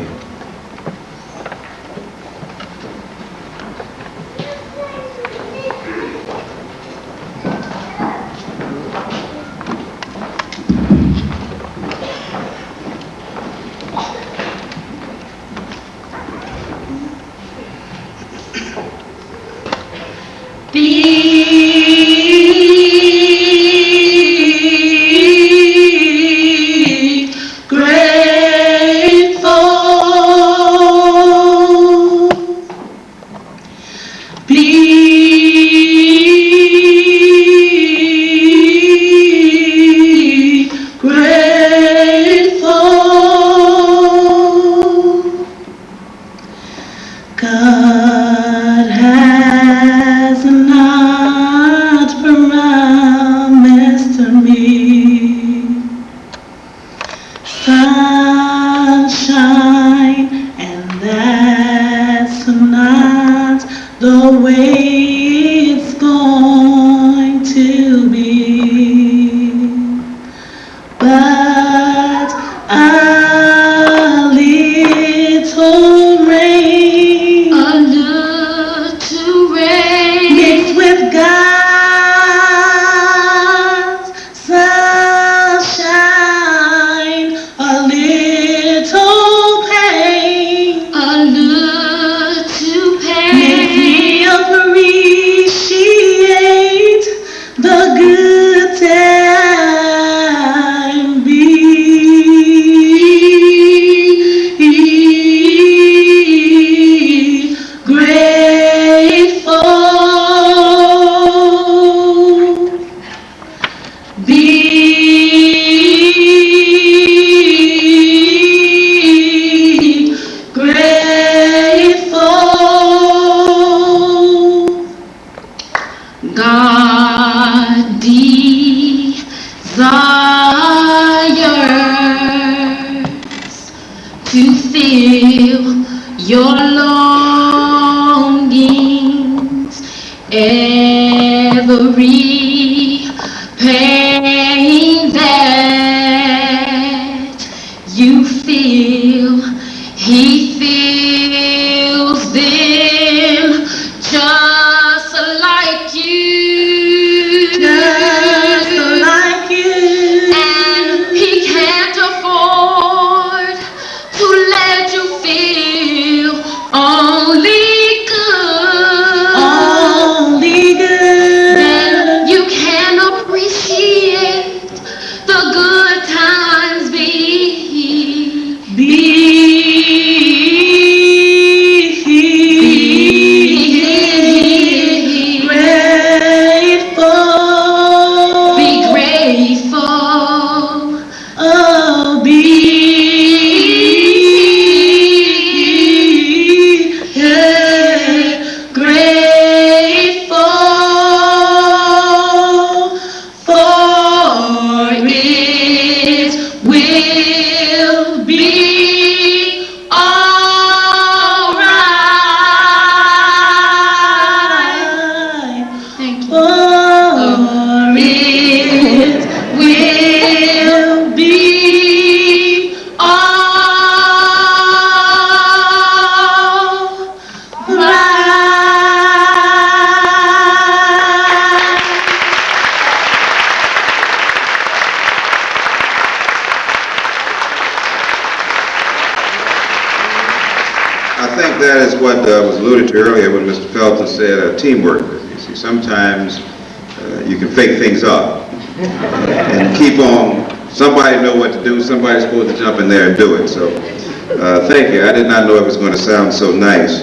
Speaker 15: God has not promised to me sunshine, and that's not the way it's going to be. But a little rain, mixed with God's sunshine, a little pain, makes me appreciate the good time be. Grateful, be grateful. God desires to fill your longings, every pain that you feel, He feels them just like you. Just like you. And He can't afford to let you feel only good. Only good. Then you can appreciate the good times be. Grateful. Be grateful. Oh, be grateful, for it will be alright. Thank you. For it will be
Speaker 7: I think that is what was alluded to earlier when Mr. Felton said teamwork. You see, sometimes you can fake things up and keep on. Somebody know what to do. Somebody's supposed to jump in there and do it. So thank you. I did not know it was going to sound so nice.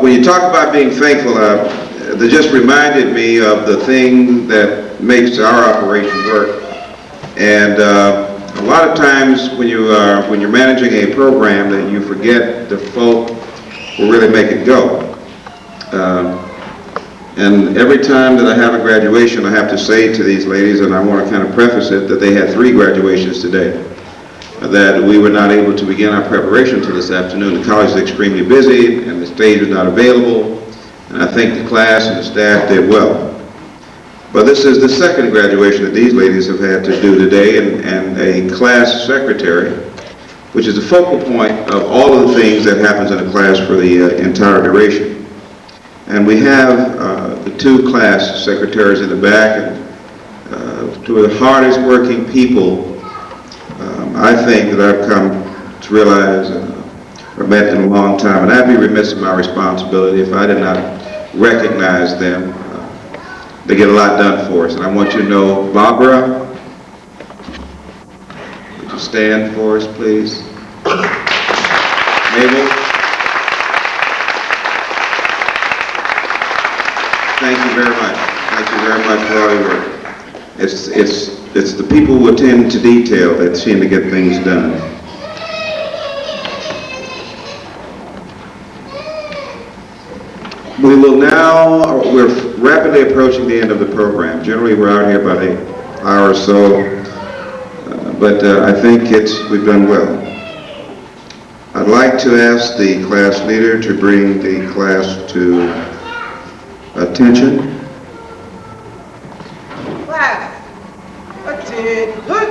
Speaker 7: When you talk about being thankful, that just reminded me of the thing that makes our operation work. And a lot of times when you're managing a program, that you forget the folk who really make it go. And every time that I have a graduation, I have to say to these ladies, and I want to kind of preface it, that they had 3 graduations today, that we were not able to begin our preparation until this afternoon. The college is extremely busy, and the stage is not available, and I think the class and the staff did well. Well, this is the second graduation that these ladies have had to do today, and a class secretary, which is the focal point of all of the things that happens in a class for the entire duration. And we have the two class secretaries in the back, and two of the hardest working people I think that I've come to realize or met in a long time. And I'd be remiss in my responsibility if I did not recognize them. They get a lot done for us. And I want you to know, Barbara, would you stand for us, please? Mabel? Thank you very much. Thank you very much for all your work. It's the people who attend to detail that seem to get things done. We will now, we're rapidly approaching the end of the program. Generally, we're out here about an hour or so, but I think we've done well. I'd like to ask the class leader to bring the class to attention.
Speaker 6: Class. Attend. Hood.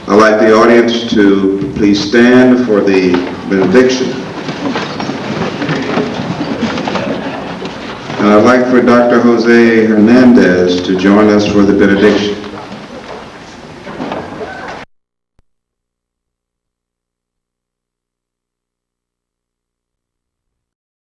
Speaker 7: I'd like the audience to please stand for the benediction. And I'd like for Dr. Jose Hernandez to join us for the benediction.